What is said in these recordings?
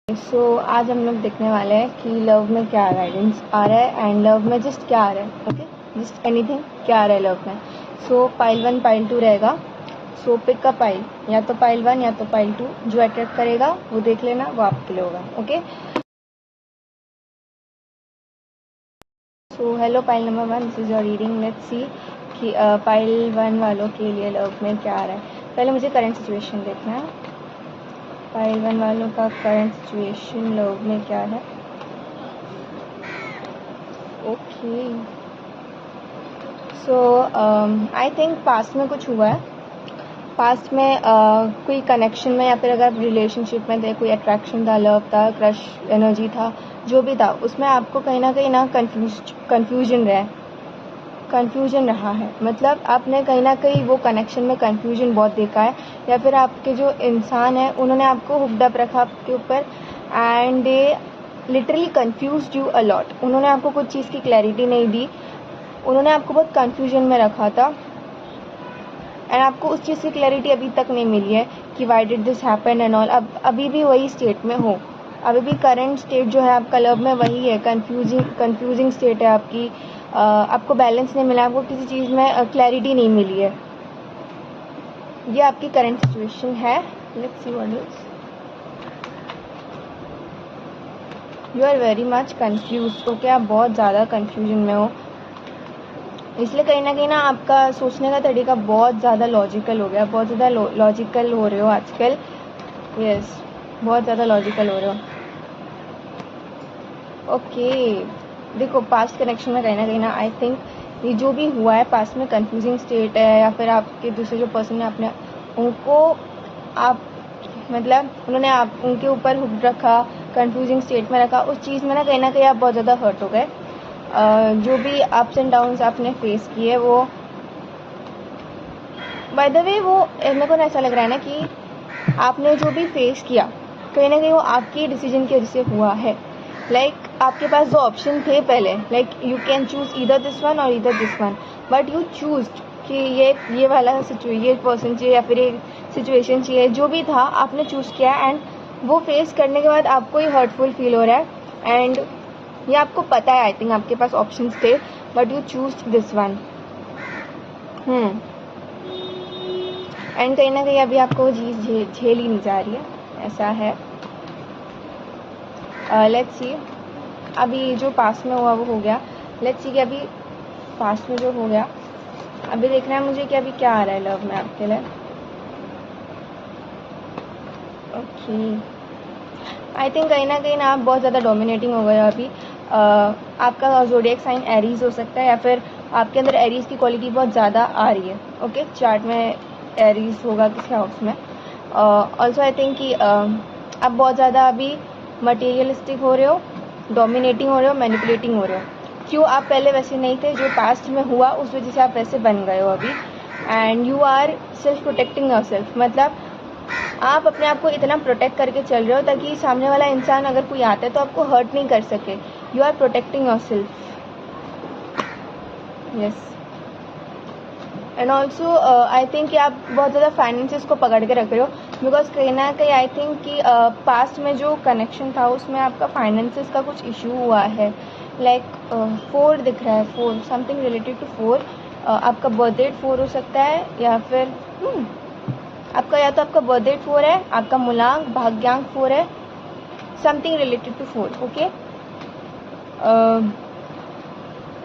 आज हम लोग देखने वाले हैं कि लव में क्या गाइडेंस आ रहा है एंड लव में जस्ट क्या आ रहा है। ओके, जस्ट एनीथिंग क्या आ रहा है लव में। पाइल 1 पाइल 2 रहेगा। पिक अ पाइल, या तो पाइल 1 या तो पाइल 2, जो अट्रैक्ट करेगा वो देख लेना, वो आपके लिए होगा। Okay, hello pile number 1, this is your reading. Let's see कि पाइल 1 वालों के लिए लव में क्या आ रहा है। पहले मुझे करंट सिचुएशन देखना है। पाइल 1 वालों का करंट सिचुएशन लव में क्या है। ओके, आई थिंक पास्ट में कुछ हुआ है। पास्ट में कोई कनेक्शन में या फिर अगर आप रिलेशनशिप में थे, कोई अट्रैक्शन था, लव था, क्रश एनर्जी था, जो भी था, उसमें आपको कहीं ना कन्फ्यूजन रहा है। मतलब आपने कहीं ना कहीं वो कनेक्शन में कन्फ्यूजन बहुत देखा है, या फिर आपके जो इंसान है उन्होंने आपको हुक्ड अप रखा आपके ऊपर and they literally confused you a lot. उन्होंने आपको कुछ चीज़ की क्लैरिटी नहीं दी, उन्होंने आपको बहुत कन्फ्यूजन में रखा था एंड आपको उस चीज़ की क्लैरिटी अभी तक नहीं मिली है कि why did this happen and all. अब अभी भी वही स्टेट में हो, अभी भी करंट स्टेट जो है आपका लव में वही है, कंफ्यूजिंग स्टेट है आपकी। आपको बैलेंस नहीं मिला, आपको किसी चीज़ में क्लैरिटी नहीं मिली है। ये आपकी करंट सिचुएशन है। Let's see what is. You are very much confuse. Okay, आप बहुत ज़्यादा कंफ्यूजन में हो, इसलिए कहीं ना आपका सोचने का तरीका बहुत ज़्यादा लॉजिकल हो गया, बहुत ज़्यादा लॉजिकल हो रहे हो आजकल। यस, बहुत ज़्यादा लॉजिकल हो रहे हो। ओके, देखो पास्ट कनेक्शन में कहीं ना आई थिंक ये जो भी हुआ है पास्ट में कंफ्यूजिंग स्टेट है, या फिर आपके दूसरे जो पर्सन ने अपने उनको आप मतलब उन्होंने आप उनके ऊपर हुक रखा, कंफ्यूजिंग स्टेट में रखा, उस चीज़ में ना कहीं आप बहुत ज़्यादा हर्ट हो गए। जो भी अप्स एंड डाउन्स आपने फेस किए, वो बाय द वे वो मेरे को ऐसा लग रहा है ना कि आपने जो भी फेस किया कहीं ना कहीं वो आपकी डिसीजन की वजह से हुआ है। आपके पास दो ऑप्शन थे पहले, you can choose either this one or either this one, but you choose कि ये वाला ये पर्सन चाहिए या फिर ये सिचुएशन चाहिए, जो भी था आपने चूज किया एंड वो फेस करने के बाद आपको ही हर्टफुल फील हो रहा है एंड ये आपको पता है। आई थिंक आपके पास ऑप्शंस थे but you choose this one. And कहीं ना कहीं अभी आपको वो चीज़ झेल ही नहीं जा रही है, ऐसा है। लेट्स सी, अभी जो पास्ट में हुआ वो हो गया। लेट्स सी कि अभी पास्ट में जो हो गया, अभी देखना है मुझे कि अभी क्या आ रहा है लव में आपके लिए। ओके, आई थिंक कहीं ना आप बहुत ज़्यादा डोमिनेटिंग हो गए हो अभी। आपका ज़ोडिएक साइन एरीज हो सकता है, या फिर आपके अंदर एरीज की क्वालिटी बहुत ज़्यादा आ रही है। ओके, चार्ट में एरीज होगा किसी हाउस में। ऑल्सो आई थिंक कि आप बहुत ज़्यादा अभी मटेरियलिस्टिक हो रहे हो, डोमिनेटिंग हो रहे हो, मैनिपुलेटिंग हो रहे हो। क्यों आप पहले वैसे नहीं थे, जो पास्ट में हुआ उस वजह से आप वैसे बन गए हो अभी। And you are self protecting your self, मतलब आप अपने आप को इतना प्रोटेक्ट करके चल रहे हो ताकि सामने वाला इंसान अगर कोई आता है तो आपको हर्ट नहीं कर सके। You are protecting your self. Yes, and also I think कि आप बहुत ज़्यादा फाइनेंसेस को पकड़ के रख रहे हो, बिकॉज कहीं ना कहीं आई थिंक कि पास्ट में जो कनेक्शन था उसमें आपका फाइनेंसेस का कुछ इशू हुआ है। 4 दिख रहा है, 4 समथिंग रिलेटेड टू 4। आपका बर्थ डेट 4 हो सकता है, या फिर आपका या तो आपका बर्थ डेट 4 है, आपका मूलांक भाग्यांक 4 है, something related to 4। Okay, oh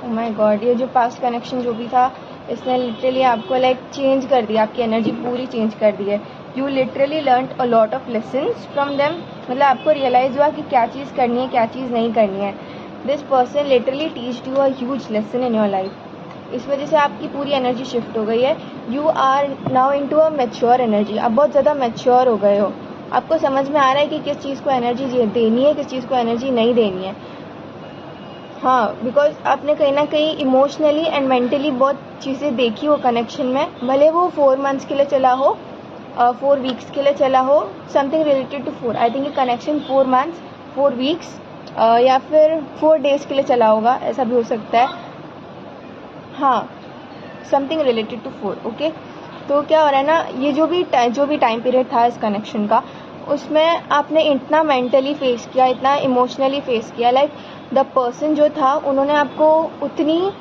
my god, ये जो पास्ट कनेक्शन जो भी था इसने लिटरली आपको चेंज कर दिया, आपकी एनर्जी पूरी चेंज कर दी है। You literally learn a lot of lessons from them, मतलब आपको रियलाइज हुआ कि क्या चीज़ करनी है, क्या चीज़ नहीं करनी है। This person literally teached you a huge lesson in your life. इस वजह से आपकी पूरी एनर्जी शिफ्ट हो गई है। You are now into a mature energy. आप बहुत ज़्यादा मैच्योर हो गए हो, आपको समझ में आ रहा है कि किस चीज़ को एनर्जी देनी है, किस चीज़ को एनर्जी नहीं देनी है। हाँ, बिकॉज आपने कहीं ना कहीं इमोशनली एंड मेंटली बहुत चीज़ें देखी हो कनेक्शन में, भले वो 4 मंथ्स के लिए चला हो, 4 वीक्स के लिए चला हो, something related to 4। I think ये कनेक्शन 4 मंथ्स, 4 वीक्स या फिर 4 डेज के लिए चला होगा, ऐसा भी हो सकता है। हाँ, समथिंग रिलेटेड टू 4। ओके, तो क्या हो रहा है ना, ये जो भी टाइम पीरियड था इस कनेक्शन का, उसमें आपने इतना मेंटली फेस किया, इतना इमोशनली फेस किया, लाइक द पर्सन जो था उन्होंने आपको उतनी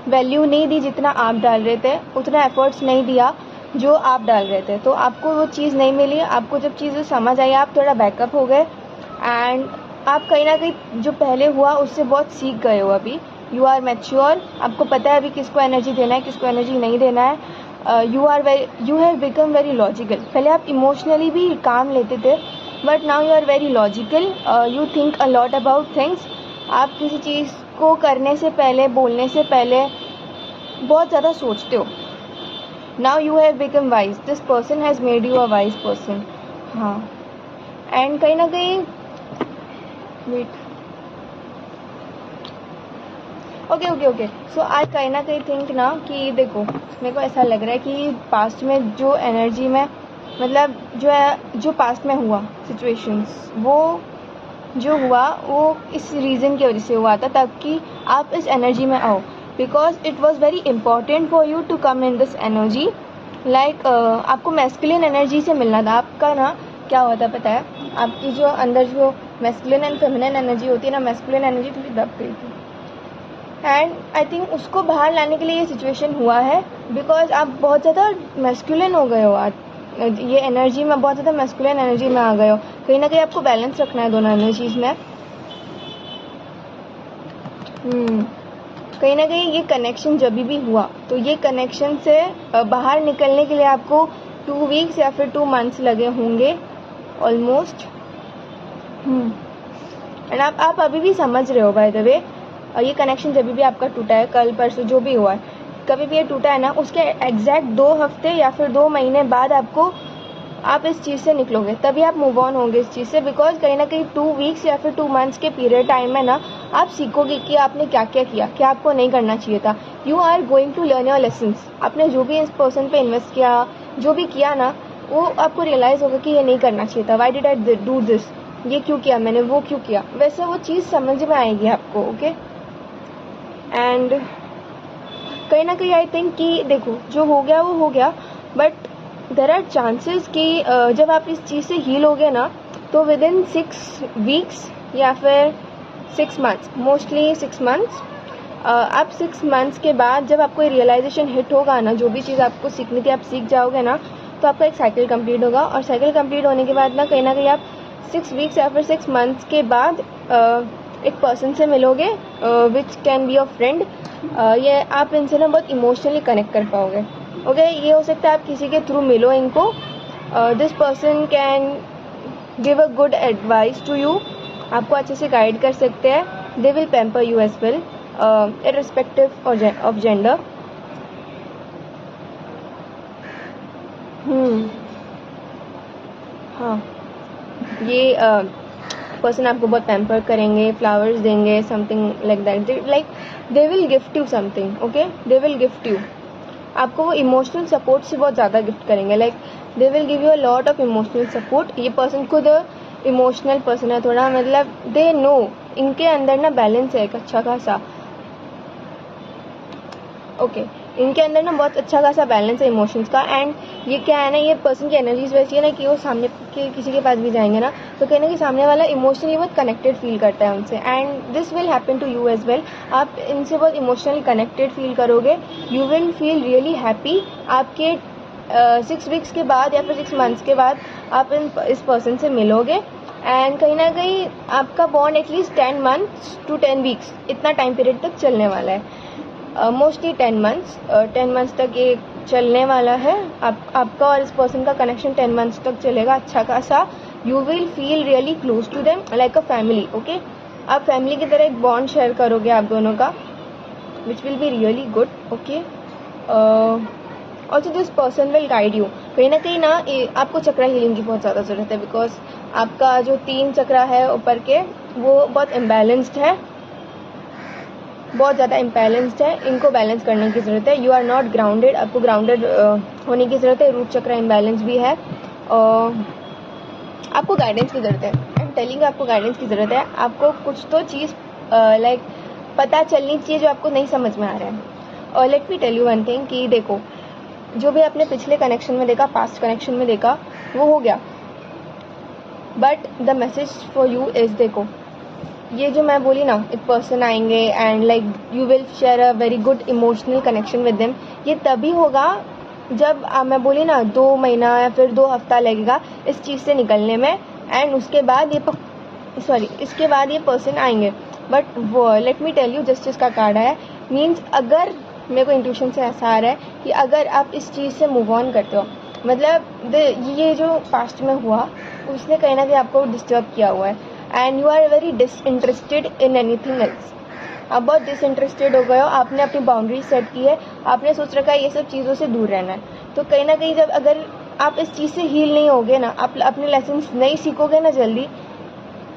वैल्यू नहीं दी जितना आप डाल रहे थे, उतना एफर्ट्स नहीं दिया जो आप डाल रहे थे, तो आपको वो चीज़ नहीं मिली। आपको जब चीज़ें समझ आई आप थोड़ा बैकअप हो गए एंड आप कहीं ना कहीं जो पहले हुआ उससे बहुत सीख गए हो। अभी यू आर मैच्योर, आपको पता है अभी किसको एनर्जी देना है, किसको एनर्जी नहीं देना है। You have become very logical. पहले आप इमोशनली भी काम लेते थे but now you are very logical, you think a lot about things. आप किसी चीज़ को करने से पहले, बोलने से पहले बहुत ज़्यादा सोचते हो। Now you have become wise, this person has made you a wise person. हाँ, एंड कहीं ना कहीं वेट, ओके सो आई कहीं ना कहीं थिंक ना कि देखो, मेरे को ऐसा लग रहा है कि पास्ट में जो एनर्जी में, मतलब जो है, जो पास्ट में हुआ सिचुएशंस, वो जो हुआ वो इस रीज़न की वजह से हुआ था ताकि आप इस एनर्जी में आओ, because it was very important for you to come in this energy. Like आपको मैस्कुलिन एनर्जी से मिलना था। आपका ना क्या हुआ था पता है, आपकी जो अंदर जो मैस्कुलिन एंड फेमिनिन एनर्जी होती है ना, मैस्कुलिन एनर्जी थोड़ी दब गई थी एंड आई थिंक उसको बाहर लाने के लिए ये सिचुएशन हुआ है, बिकॉज आप बहुत ज़्यादा मैस्कुलिन हो गए हो आज, ये एनर्जी में बहुत ज़्यादा मैस्कुलिन एनर्जी में आ गए हो। कहीं ना कहीं आपको बैलेंस रखना है दोनों एनर्जीज में। कहीं ना कहीं ये कनेक्शन जब भी हुआ तो ये कनेक्शन से बाहर निकलने के लिए आपको 2 वीक्स या फिर 2 मंथ्स लगे होंगे ऑलमोस्ट। एंड आप अभी भी समझ रहे हो बाय द वे, ये कनेक्शन जब भी आपका टूटा है, कल परसों जो भी हुआ है, कभी भी ये टूटा है ना, उसके एग्जैक्ट 2 हफ्ते या फिर 2 महीने बाद आप इस चीज़ से निकलोगे, तभी आप मूव ऑन होंगे इस चीज़ से। बिकॉज कहीं ना कहीं 2 वीक्स या फिर 2 मंथ्स के पीरियड टाइम में ना आप सीखोगे कि आपने क्या क्या किया, क्या आपको नहीं करना चाहिए था। You are going to learn your lessons. आपने जो भी इस पर्सन पे इन्वेस्ट किया, जो भी किया ना, वो आपको रियलाइज़ होगा कि ये नहीं करना चाहिए था। Why did I do this, ये क्यों किया मैंने, वो क्यों किया, वैसे वो चीज़ समझ में आएगी आपको। ओके, एंड कहीं ना कहीं आई थिंक कि देखो, जो हो गया वो हो गया, बट देर आर चांसेस कि जब आप इस चीज़ से हील होगे ना, तो विद इन 6 वीक्स या फिर 6 मंथ्स, मोस्टली 6 मंथ्स, आप 6 मंथ्स के बाद जब आपको रियलाइजेशन हिट होगा ना, जो भी चीज़ आपको सीखनी थी आप सीख जाओगे ना, तो आपका एक साइकिल कंप्लीट होगा। और साइकिल कंप्लीट होने के बाद ना कहीं आप 6 वीक्स या फिर 6 मंथ्स के बाद एक पर्सन से मिलोगे which can be your friend. ये आप इनसे ना बहुत इमोशनली कनेक्ट कर पाओगे। ओके, ये हो सकता है आप किसी के थ्रू मिलो इनको। This person can give a good advice to you, आपको अच्छे से गाइड कर सकते हैं। They will pamper you as well irrespective of gender. हाँ, ये पर्सन आपको बहुत पैम्पर करेंगे, फ्लावर्स देंगे, something like that, like they will gift you something. Okay, they will gift you, आपको वो इमोशनल सपोर्ट से बहुत ज़्यादा गिफ्ट करेंगे। Like they will give you a lot of emotional support. ये पर्सन खुद इमोशनल पर्सन है थोड़ा, मतलब दे नो, इनके अंदर ना बैलेंस है एक अच्छा खासा। ओके, इनके अंदर ना बहुत अच्छा खासा बैलेंस है इमोशंस का। एंड ये क्या है ना, ये पर्सन की एनर्जीज वैसी है ना कि वो सामने के किसी के पास भी जाएंगे ना, तो कहना कि सामने वाला इमोशनली बहुत कनेक्टेड फील करता है उनसे। And this will happen to you as well. आप इनसे बहुत इमोशनली कनेक्टेड फील करोगे, you will feel really happy. आपके 6 वीक्स के बाद या फिर 6 मंथ्स के बाद आप इस पर्सन से मिलोगे एंड कहीं ना कहीं आपका bond at least 10 months to 10 weeks इतना टाइम पीरियड तक चलने वाला है। मोस्टली 10 मंथ्स तक ये चलने वाला है। आपका और इस पर्सन का कनेक्शन 10 मंथ्स तक चलेगा अच्छा खासा। You will feel really close to them like a family. Okay, आप फैमिली की तरह एक बॉन्ड शेयर करोगे आप दोनों का, which will be really good. Okay, also this person will guide you. कहीं ना कहीं ना आपको चक्रा हीलिंग की बहुत ज़्यादा ज़रूरत है, बिकॉज आपका जो 3 चक्रा है ऊपर के वो बहुत इम्बैलेंस्ड है, बहुत ज़्यादा इम्बैलेंस्ड है। इनको बैलेंस करने की ज़रूरत है। यू आर नॉट ग्राउंडेड, आपको ग्राउंडेड होने की ज़रूरत है। रूट चक्रा इम्बैलेंस भी है। आपको गाइडेंस की ज़रूरत है। आई एम टेलिंग, आपको गाइडेंस की ज़रूरत है। आपको कुछ तो चीज़ लाइक पता चलनी चाहिए जो आपको नहीं समझ में आ रहा है। और let me tell you one thing कि देखो, जो भी आपने पिछले कनेक्शन में देखा, पास्ट कनेक्शन में देखा, वो हो गया। But the message for you is, देखो ये जो मैं बोली ना, एक पर्सन आएंगे and like you will share a very good emotional connection with them, ये तभी होगा जब मैं बोली ना 2 महीना या फिर 2 हफ्ता लगेगा इस चीज़ से निकलने में, एंड उसके बाद इसके बाद ये पर्सन आएंगे. बट वो let me tell you, justice का कार्ड है, मीन्स अगर मेरे को इंट्यूशन से ऐसा आ रहा है कि अगर आप इस चीज़ से मूव ऑन करते हो, मतलब ये जो पास्ट में हुआ उसने कहीं ना कहीं आपको डिस्टर्ब किया हुआ है, and you are very disinterested in anything else. आप बहुत डिसइंटरेस्टेड हो गए हो, आपने अपनी बाउंड्री सेट की है, आपने सोच रखा है ये सब चीज़ों से दूर रहना है. तो कहीं ना कहीं जब अगर आप इस चीज़ से हील नहीं होगे ना, आप अपने लेसन्स नहीं सीखोगे ना जल्दी,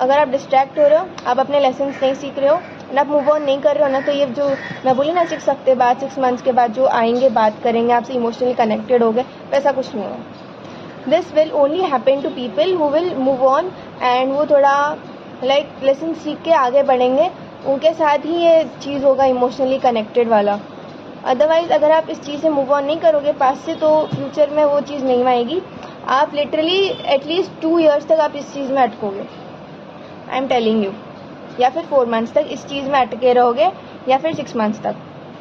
अगर आप डिस्ट्रैक्ट हो रहे हो, आप अपने लेसन्स नहीं सीख रहे हो एंड आप मूव ऑन नहीं कर रहे हो ना, तो ये जो मैं बोली ना 6 हफ्ते बाद 6 मंथ्स के बाद जो आएंगे, बात करेंगे आपसे, इमोशनली कनेक्टेड हो गए, वैसा कुछ नहीं होगा. This will only happen to people who will move on and वो थोड़ा लाइक लेसन सीख के आगे बढ़ेंगे, उनके साथ ही ये चीज़ होगा इमोशनली कनेक्टेड वाला. अदरवाइज अगर आप इस चीज़ से मूव ऑन नहीं करोगे पास से, तो फ्यूचर में वो चीज़ नहीं आएगी. आप लिटरली एटलीस्ट 2 years तक आप इस चीज़ में अटकोगे, आई एम टेलिंग यू. या फिर 4 months तक इस चीज़ में अटके रहोगे, या फिर 6 months तक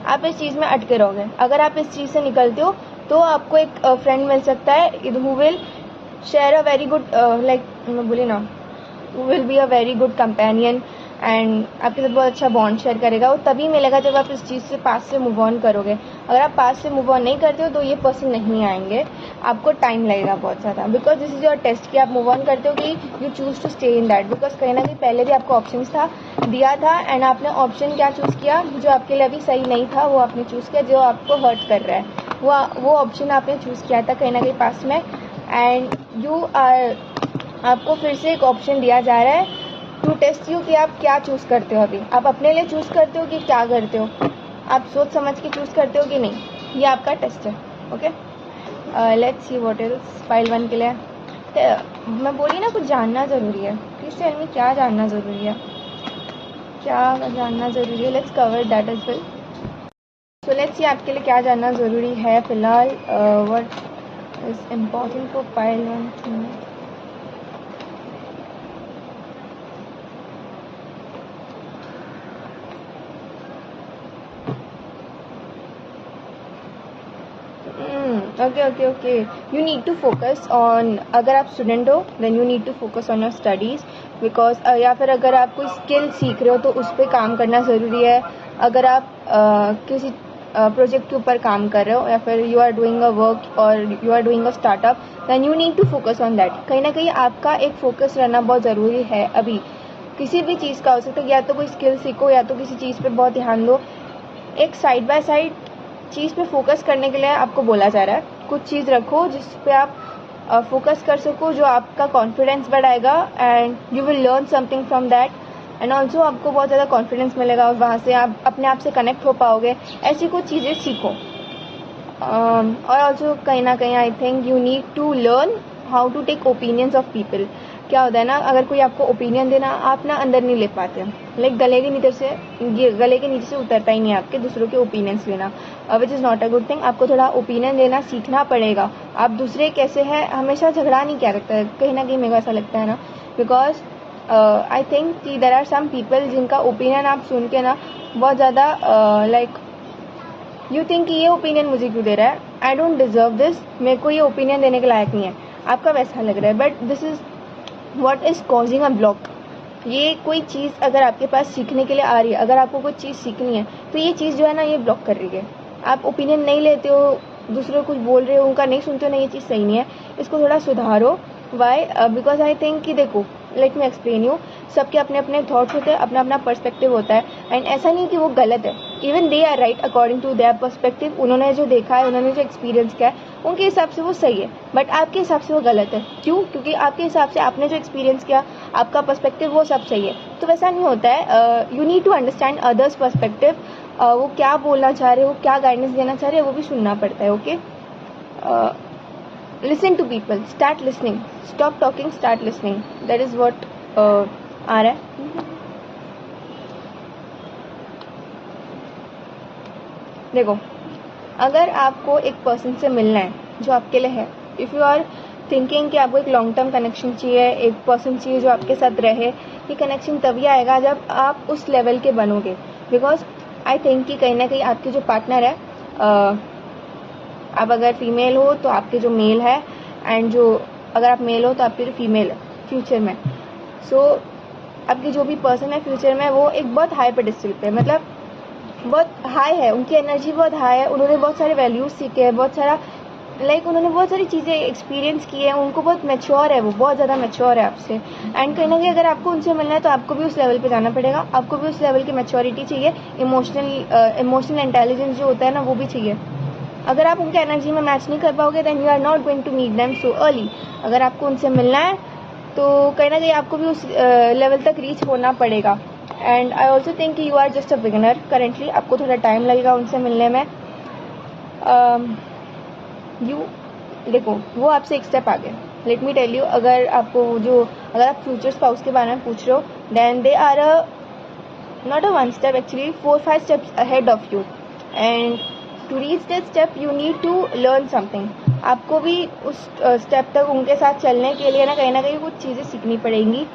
आप इस चीज़ में अटके रहोगे. अगर आप इस चीज़ से निकलते हो तो आपको एक फ्रेंड मिल सकता है who will share a very good like मैं बोली ना, who will be a very good companion and आपके साथ बहुत अच्छा बॉन्ड शेयर करेगा. वो तभी मिलेगा जब आप इस चीज़ से पास से मूव ऑन करोगे. अगर आप पास से मूव ऑन नहीं करते हो तो ये पर्सन नहीं आएंगे, आपको टाइम लगेगा बहुत ज़्यादा. Because this is your test कि आप मूव ऑन करते हो कि you choose to stay in that. Because कहीं ना कहीं पहले भी आपको ऑप्शन दिया था एंड आपने ऑप्शन क्या चूज़ किया, जो आपके लिए अभी सही नहीं था वो आपने चूज़ किया, जो आपको हर्ट कर रहा है वो ऑप्शन आपने चूज़ किया था कहीं ना कहीं पास में. एंड आपको फिर से एक ऑप्शन दिया जा रहा है टू टेस्ट यू कि आप क्या चूज़ करते हो. अभी आप अपने लिए चूज़ करते हो कि क्या करते हो, आप सोच समझ के चूज़ करते हो कि नहीं, ये आपका टेस्ट है. Okay, let's see what else. File 1 के लिए मैं बोली ना कुछ जानना ज़रूरी है. प्लीज टेल मी क्या जानना ज़रूरी है, क्या जानना ज़रूरी है. Let's cover that as well. So let's see आपके लिए क्या जानना ज़रूरी है फिलहाल. What is important for file 1. Okay. You need to focus on, अगर आप स्टूडेंट हो then you need to focus on your studies. Because या फिर अगर आप कोई स्किल सीख रहे हो तो उस पर काम करना ज़रूरी है. अगर आप किसी प्रोजेक्ट के ऊपर काम कर रहे हो, या फिर you are doing a work और you are doing a startup, then you need to focus on that. कहीं ना कहीं आपका एक फोकस रहना बहुत ज़रूरी है. अभी किसी भी चीज़ का हो सकता है, या तो कोई स्किल सीखो या तो किसी चीज़ पे बहुत ध्यान दो. एक साइड बाय साइड चीज़ पे फोकस करने के लिए आपको बोला जा रहा है. कुछ चीज़ रखो जिस पे आप फोकस कर सको, जो आपका कॉन्फिडेंस बढ़ाएगा and you will learn something from that. And also आपको बहुत ज़्यादा कॉन्फिडेंस मिलेगा और वहाँ से आप अपने आप से कनेक्ट हो पाओगे. ऐसी कुछ चीज़ें सीखो. और ऑल्सो कहीं ना कहीं I think you need to learn how to take opinions of people. क्या होता है ना, अगर कोई आपको ओपिनियन देना, आप ना अंदर नहीं ले पाते. लाइक गले के नीचे से उतरता ही नहीं आपके दूसरों के ओपिनियंस लेना, which is not a good thing. आपको थोड़ा ओपिनियन देना सीखना पड़ेगा. आप दूसरे कैसे हैं हमेशा झगड़ा नहीं किया करता है, कहीं ना कहीं मेरे को ऐसा लगता है ना. बिकॉज आई थिंक कि देर आर सम पीपल जिनका ओपिनियन आप सुन के ना बहुत ज़्यादा लाइक यू थिंक कि ये ओपिनियन मुझे क्यों दे रहा है, आई डोंट डिजर्व दिस, मेरे को ये ओपिनियन देने के लायक नहीं है. आपका वैसा लग रहा है, but this is what is causing a block. ये कोई चीज़ अगर आपके पास सीखने के लिए आ रही है, अगर आपको कोई चीज़ सीखनी है, तो ये चीज़ जो है ना ये ब्लॉक कर रही है. आप ओपिनियन नहीं लेते हो, दूसरे कुछ बोल रहे हो, उनका नहीं सुनते हो ना, ये चीज़ सही नहीं है. इसको थोड़ा सुधारो. वाई? बिकॉज आई थिंक कि देखो, लेट मी एक्सप्लेन यू. सबके अपने अपने थॉट्स होते हैं, अपना अपना पर्सपेक्टिव होता है. एंड ऐसा नहीं कि वो गलत है, even they are right according to their perspective. उन्होंने जो देखा है, उन्होंने जो एक्सपीरियंस किया है, उनके हिसाब से वो सही है. बट आपके हिसाब से वो गलत है. क्यों? क्योंकि आपके हिसाब से आपने जो एक्सपीरियंस किया, आपका पर्सपेक्टिव, वो सब सही है. तो वैसा नहीं होता है. You need to understand others perspective. वो क्या बोलना चाह रहे हो, क्या गाइडेंस देना चाह रहे हो, वो भी सुनना पड़ता है. Okay, listen to people, start listening, stop talking, start listening. That is what आ रहा है. देखो, अगर आपको एक पर्सन से मिलना है जो आपके लिए है, इफ़ यू आर थिंकिंग कि आपको एक लॉन्ग टर्म कनेक्शन चाहिए, एक पर्सन चाहिए जो आपके साथ रहे। ये कनेक्शन तभी आएगा जब आप उस लेवल के बनोगे। बिकॉज आई थिंक कि कहीं ना कहीं आपके जो पार्टनर है, आप अगर फीमेल हो तो आपके जो मेल है, एंड जो अगर आप मेल हो तो आपके जो फीमेल है फ्यूचर में, सो आपकी जो भी पर्सन है फ्यूचर में, वो एक बहुत हाई पेडेस्टल पे, मतलब बहुत हाई है, उनकी एनर्जी बहुत हाई है, उन्होंने बहुत सारे वैल्यूज सीखे हैं, बहुत सारा उन्होंने बहुत सारी चीज़ें एक्सपीरियंस की है, उनको बहुत मैच्योर है, वो बहुत ज़्यादा मैच्योर है आपसे। एंड कहीं ना कहीं अगर आपको उनसे मिलना है तो आपको भी उस लेवल पे जाना पड़ेगा, आपको भी उस लेवल की मैच्योरिटी चाहिए, इमोशनल इंटेलिजेंस जो होता है ना वो भी चाहिए। अगर आप उनके एनर्जी में मैच नहीं कर पाओगे then you are not going to meet them so early. अगर आपको उनसे मिलना है तो कहीं ना कहीं आपको भी उस लेवल तक रीच होना पड़ेगा। And I also think you are just a beginner currently, आपको थोड़ा टाइम लगेगा उनसे मिलने में। देखो वो आपसे एक स्टेप आगे, लेट मी टेल यू, अगर आप फ्यूचर स्पाउस के बारे में पूछ रहे हो then they are not a 1 step, actually 4-5 steps ahead of you, and to reach that step you need to learn something। आपको भी उस स्टेप तक उनके साथ चलने के लिए ना कहीं कुछ चीज़ें सीखनी पड़ेंगी,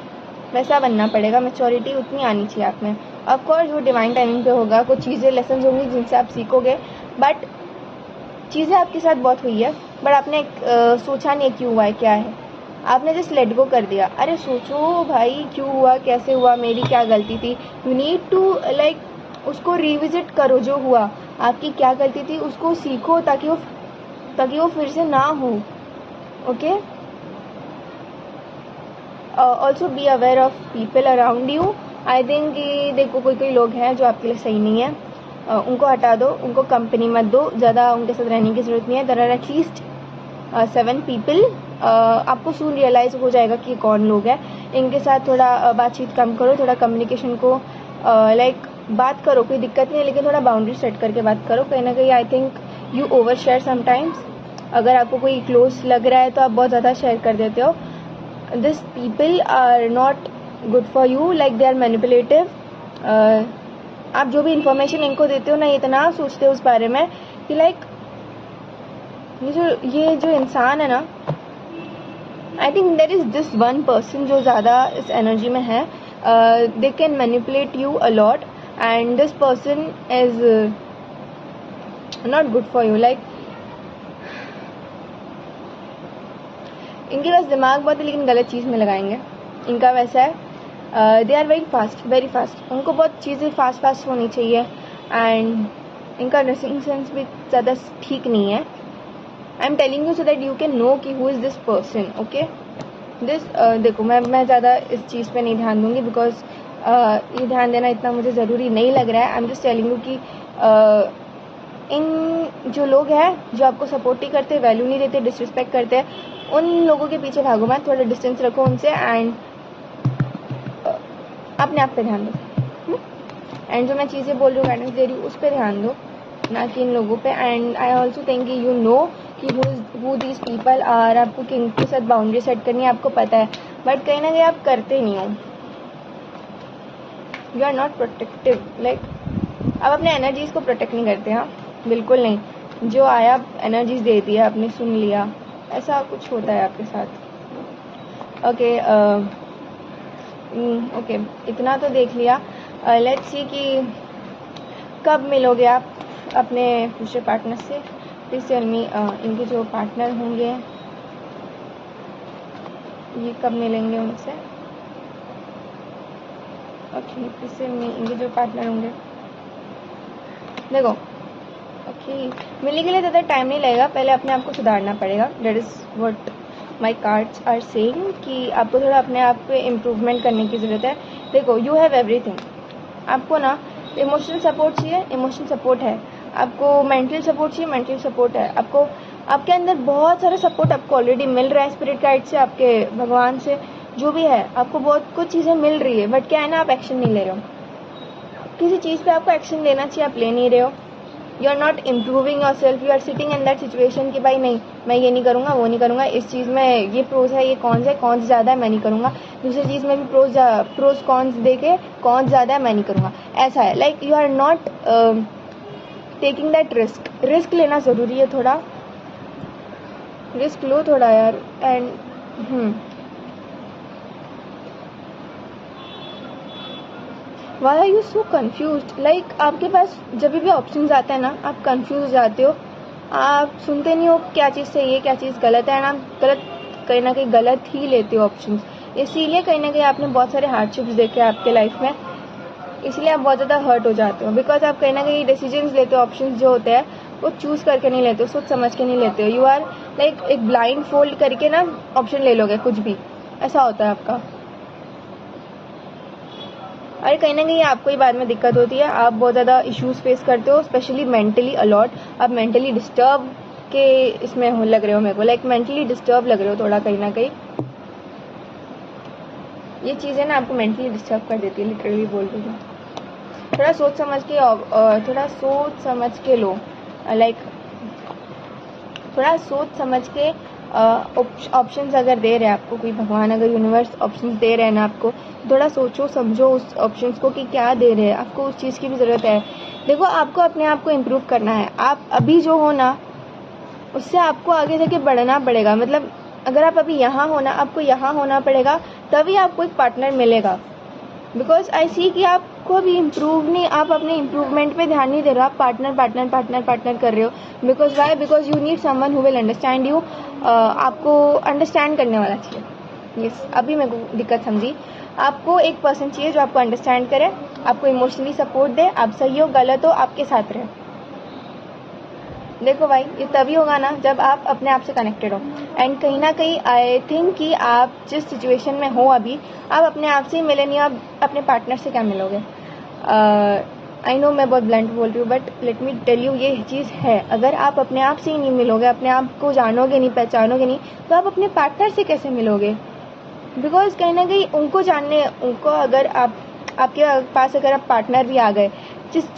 वैसा बनना पड़ेगा, मैच्योरिटी उतनी आनी चाहिए आप में। ऑफकोर्स वो डिवाइन टाइमिंग पे होगा, कुछ चीज़ें लेसन होंगी जिनसे आप सीखोगे, बट चीज़ें आपके साथ बहुत हुई है, बट आपने सोचा नहीं क्यों हुआ है, क्या है, आपने जस्ट लेट गो कर दिया। अरे सोचो भाई क्यों हुआ, कैसे हुआ, मेरी क्या गलती थी। यू नीड टू उसको रिविजिट करो, जो हुआ आपकी क्या गलती थी उसको सीखो, ताकि वो फिर से ना हो। Okay, also be aware of people around you. I think देखो कोई लोग हैं जो आपके लिए सही नहीं है, उनको हटा दो, उनको कंपनी मत दो, ज़्यादा उनके साथ रहने की ज़रूरत नहीं है। देयर आर एटलीस्ट 7 पीपल, आपको सून रियलाइज़ हो जाएगा कि कौन लोग हैं। इनके साथ थोड़ा बातचीत कम करो, थोड़ा कम्युनिकेशन को बात करो, कोई दिक्कत नहीं है, लेकिन थोड़ा बाउंड्री सेट करके बात करो। कहीं ना कहीं I think you over share sometimes. अगर आपको कोई क्लोज लग रहा है तो आप बहुत ज़्यादा शेयर कर देते हो। This people are not good for you, they are manipulative. आप जो भी इंफॉर्मेशन इनको देते हो ना, इतना सोचते हो उस बारे में कि ये जो इंसान है ना, I think there is this one person जो ज़्यादा इस एनर्जी में है, they can manipulate you a lot, and this person is not good for you. इनके पास दिमाग बहुत है लेकिन गलत चीज़ में लगाएंगे, इनका वैसा है। दे आर वेरी फास्ट, उनको बहुत चीज़ें फास्ट होनी चाहिए, एंड इनका ड्रेसिंग सेंस भी ज़्यादा ठीक नहीं है। I am telling you so that you can know कि who is this person. Okay, देखो मैं ज़्यादा इस चीज़ पे नहीं ध्यान दूंगी, बिकॉज ये ध्यान देना इतना मुझे ज़रूरी नहीं लग रहा है। I am just telling you कि इन जो लोग हैं जो आपको सपोर्ट नहीं करते, वैल्यू नहीं देते, डिसरिस्पेक्ट करते हैं, उन लोगों के पीछे भागो मत, थोड़ा डिस्टेंस रखो उनसे, एंड अपने आप पे ध्यान दो। एंड जो मैं चीज़ें बोल रही हूँ, गाइडेंस दे रही हूँ, उस पर ध्यान दो, ना कि इन लोगों पे। And I also think you know कि हु दीज पीपल आर, आपको किनके साथ बाउंड्री सेट करनी है आपको पता है, बट कहीं ना कहीं आप करते नहीं हो। यू आर नॉट प्रोटेक्टिव, आप अपने एनर्जीज को प्रोटेक्ट नहीं करते। हाँ, बिल्कुल नहीं। जो आया एनर्जीज दे दिया, आपने सुन लिया, ऐसा कुछ होता है आपके साथ। ओके, इतना तो देख लिया। लेट्स सी कि कब मिलोगे आप अपने फ्यूचर पार्टनर से। प्लीज टेल मी, इनके जो पार्टनर होंगे ये कब मिलेंगे उनसे। ओके, प्लीज टेल मी, इनके जो पार्टनर होंगे, देखो ओके, मिलने के लिए ज़्यादा टाइम नहीं लगेगा, पहले अपने आप को सुधारना पड़ेगा। That is what my cards are saying, कि आपको थोड़ा अपने आप पे इम्प्रूवमेंट करने की ज़रूरत है। देखो, यू हैव एवरीथिंग। आपको ना इमोशनल सपोर्ट चाहिए, इमोशनल सपोर्ट है। आपको मेंटल सपोर्ट चाहिए, मेंटल सपोर्ट है। आपको आपके अंदर बहुत सारा सपोर्ट आपको ऑलरेडी मिल रहा है, स्पिरिट गाइड से, आपके भगवान से, जो भी है, आपको बहुत कुछ चीज़ें मिल रही है, बट क्या है ना, आप एक्शन नहीं ले रहे हो। किसी चीज़ पे आपको एक्शन लेना चाहिए, आप ले नहीं रहे हो। You are not improving your self, you are sitting in that situation कि भाई नहीं, मैं ये नहीं करूँगा, वो नहीं करूँगा, इस चीज़ में ये प्रोज है, ये कॉन्स है, कॉन्स ज़्यादा है, मैं नहीं करूँगा। दूसरी चीज़ में भी प्रोज कॉन्स दे के कॉन्स ज़्यादा है, मैं नहीं करूँगा। ऐसा है, you are not taking that risk. Risk लेना ज़रूरी है थोड़ा। रिस्क लो थोड़ा यार। And why are you so confuse? Like आपके पास जब भी ऑप्शंस आते हैं ना, आप कंफ्यूज हो जाते हो, आप सुनते नहीं हो क्या चीज़ सही है क्या चीज़ गलत है, एंड आप गलत कहीं ना कहीं गलत ही लेते हो ऑप्शंस। इसीलिए कहीं ना कहीं आपने बहुत सारे हार्डशिप्स देखे आपके लाइफ में, इसलिए आप बहुत ज़्यादा हर्ट हो जाते हो, बिकॉज आप कहीं ना कहीं डिसीजंस लेते हो, ऑप्शंस जो होते हैं वो चूज़ करके नहीं लेते हो, सोच समझ के नहीं लेते हो। यू आर लाइक एक ब्लाइंड फोल्ड करके ना ऑप्शन ले लोगे कुछ भी, ऐसा होता है आपका। अरे कहीं ना कहीं आपको ही बाद में दिक्कत होती है, आप बहुत ज़्यादा इश्यूज फेस करते हो, स्पेशली मेंटली अलॉट। आप मेंटली डिस्टर्ब के इसमें हो लग रहे हो मेरे को, लाइक मेंटली डिस्टर्ब लग रहे हो थोड़ा, कहीं ना कहीं ये चीज़ें ना आपको मेंटली डिस्टर्ब कर देती है, लिटरली बोल रही हूँ। थोड़ा सोच समझ के लो, लाइक थोड़ा सोच समझ के ऑप्शंस अगर दे रहे हैं आपको कोई भगवान, अगर यूनिवर्स ऑप्शंस दे रहे हैं ना आपको, थोड़ा सोचो समझो उस ऑप्शंस को कि क्या दे रहे हैं आपको, उस चीज़ की भी ज़रूरत है। देखो आपको अपने आप को इम्प्रूव करना है, आप अभी जो हो ना उससे आपको आगे जाके बढ़ना पड़ेगा। मतलब अगर आप अभी यहाँ हो ना, आपको यहाँ होना पड़ेगा, तभी आपको एक पार्टनर मिलेगा। बिकॉज आई सी कि आपको अभी इम्प्रूव नहीं, आप अपने इम्प्रूवमेंट पे ध्यान नहीं दे रहे हो, आप पार्टनर कर रहे हो। Because why? Because you need someone who will understand you. आपको अंडरस्टैंड करने वाला चाहिए। यस, अभी मेरे को दिक्कत समझी। आपको एक पर्सन चाहिए जो आपको अंडरस्टैंड करे, आपको इमोशनली सपोर्ट दे, आप सही हो गलत हो आपके साथ रहे। देखो भाई, ये तभी होगा ना जब आप अपने आप से कनेक्टेड हो। एंड कहीं ना कहीं आई थिंक कि आप जिस सिचुएशन में हो अभी, आप अपने आप से ही मिले नहीं, आप अपने पार्टनर से क्या मिलोगे? आई नो मैं बहुत ब्लंट बोल रही हूँ, but let me tell you, ये चीज़ है। अगर आप अपने आप से ही नहीं मिलोगे, अपने आप को जानोगे नहीं, पहचानोगे नहीं, तो आप अपने पार्टनर से कैसे मिलोगे? बिकॉज कहीं ना कहीं उनको अगर आपके पास अगर आप पार्टनर भी आ गए,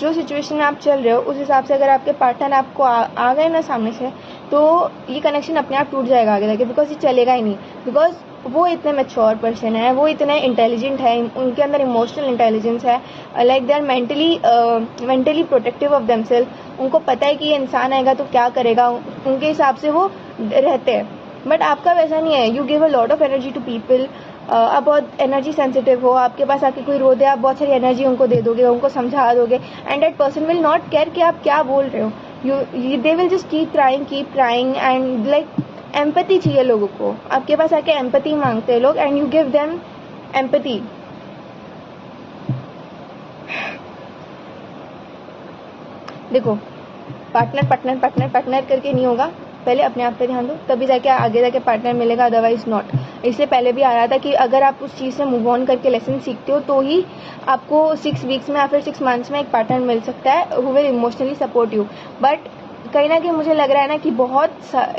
जो सिचुएशन में आप चल रहे हो उस हिसाब से अगर आपके पार्टनर आपको आ गए ना सामने से, तो ये कनेक्शन अपने आप टूट जाएगा आगे जाके, बिकॉज ये चलेगा ही नहीं। बिकॉज वो इतने मैच्योर पर्सन है, वो इतने इंटेलिजेंट है, उनके अंदर इमोशनल इंटेलिजेंस है, like they are mentally protective of themselves. उनको पता है कि ये इंसान आएगा तो क्या करेगा, उनके हिसाब से वो रहते हैं। बट आपका वैसा नहीं है, you give a lot of energy to people. आप बहुत एनर्जी सेंसिटिव हो, आपके पास आके कोई रो दे, आप बहुत सारी एनर्जी उनको दे दोगे, उनको समझा दोगे, and that person will not care कि आप क्या बोल रहे हो। They will just keep crying and like empathy चाहिए लोगों को। आपके पास आके एम्पैथी मांगते हैं लोग, and you give them empathy. देखो, पार्टनर करके नहीं होगा, पहले अपने आप पे ध्यान दो, तभी जाके आगे जाके पार्टनर मिलेगा, अदरवाइज नॉट। इससे पहले भी आ रहा था कि अगर आप उस चीज़ से मूव ऑन करके लेसन सीखते हो तो ही आपको 6 वीक्स में या फिर 6 मंथ्स में एक पार्टनर मिल सकता है who will emotionally support you. But कहीं ना कहीं मुझे लग रहा है ना कि बहुत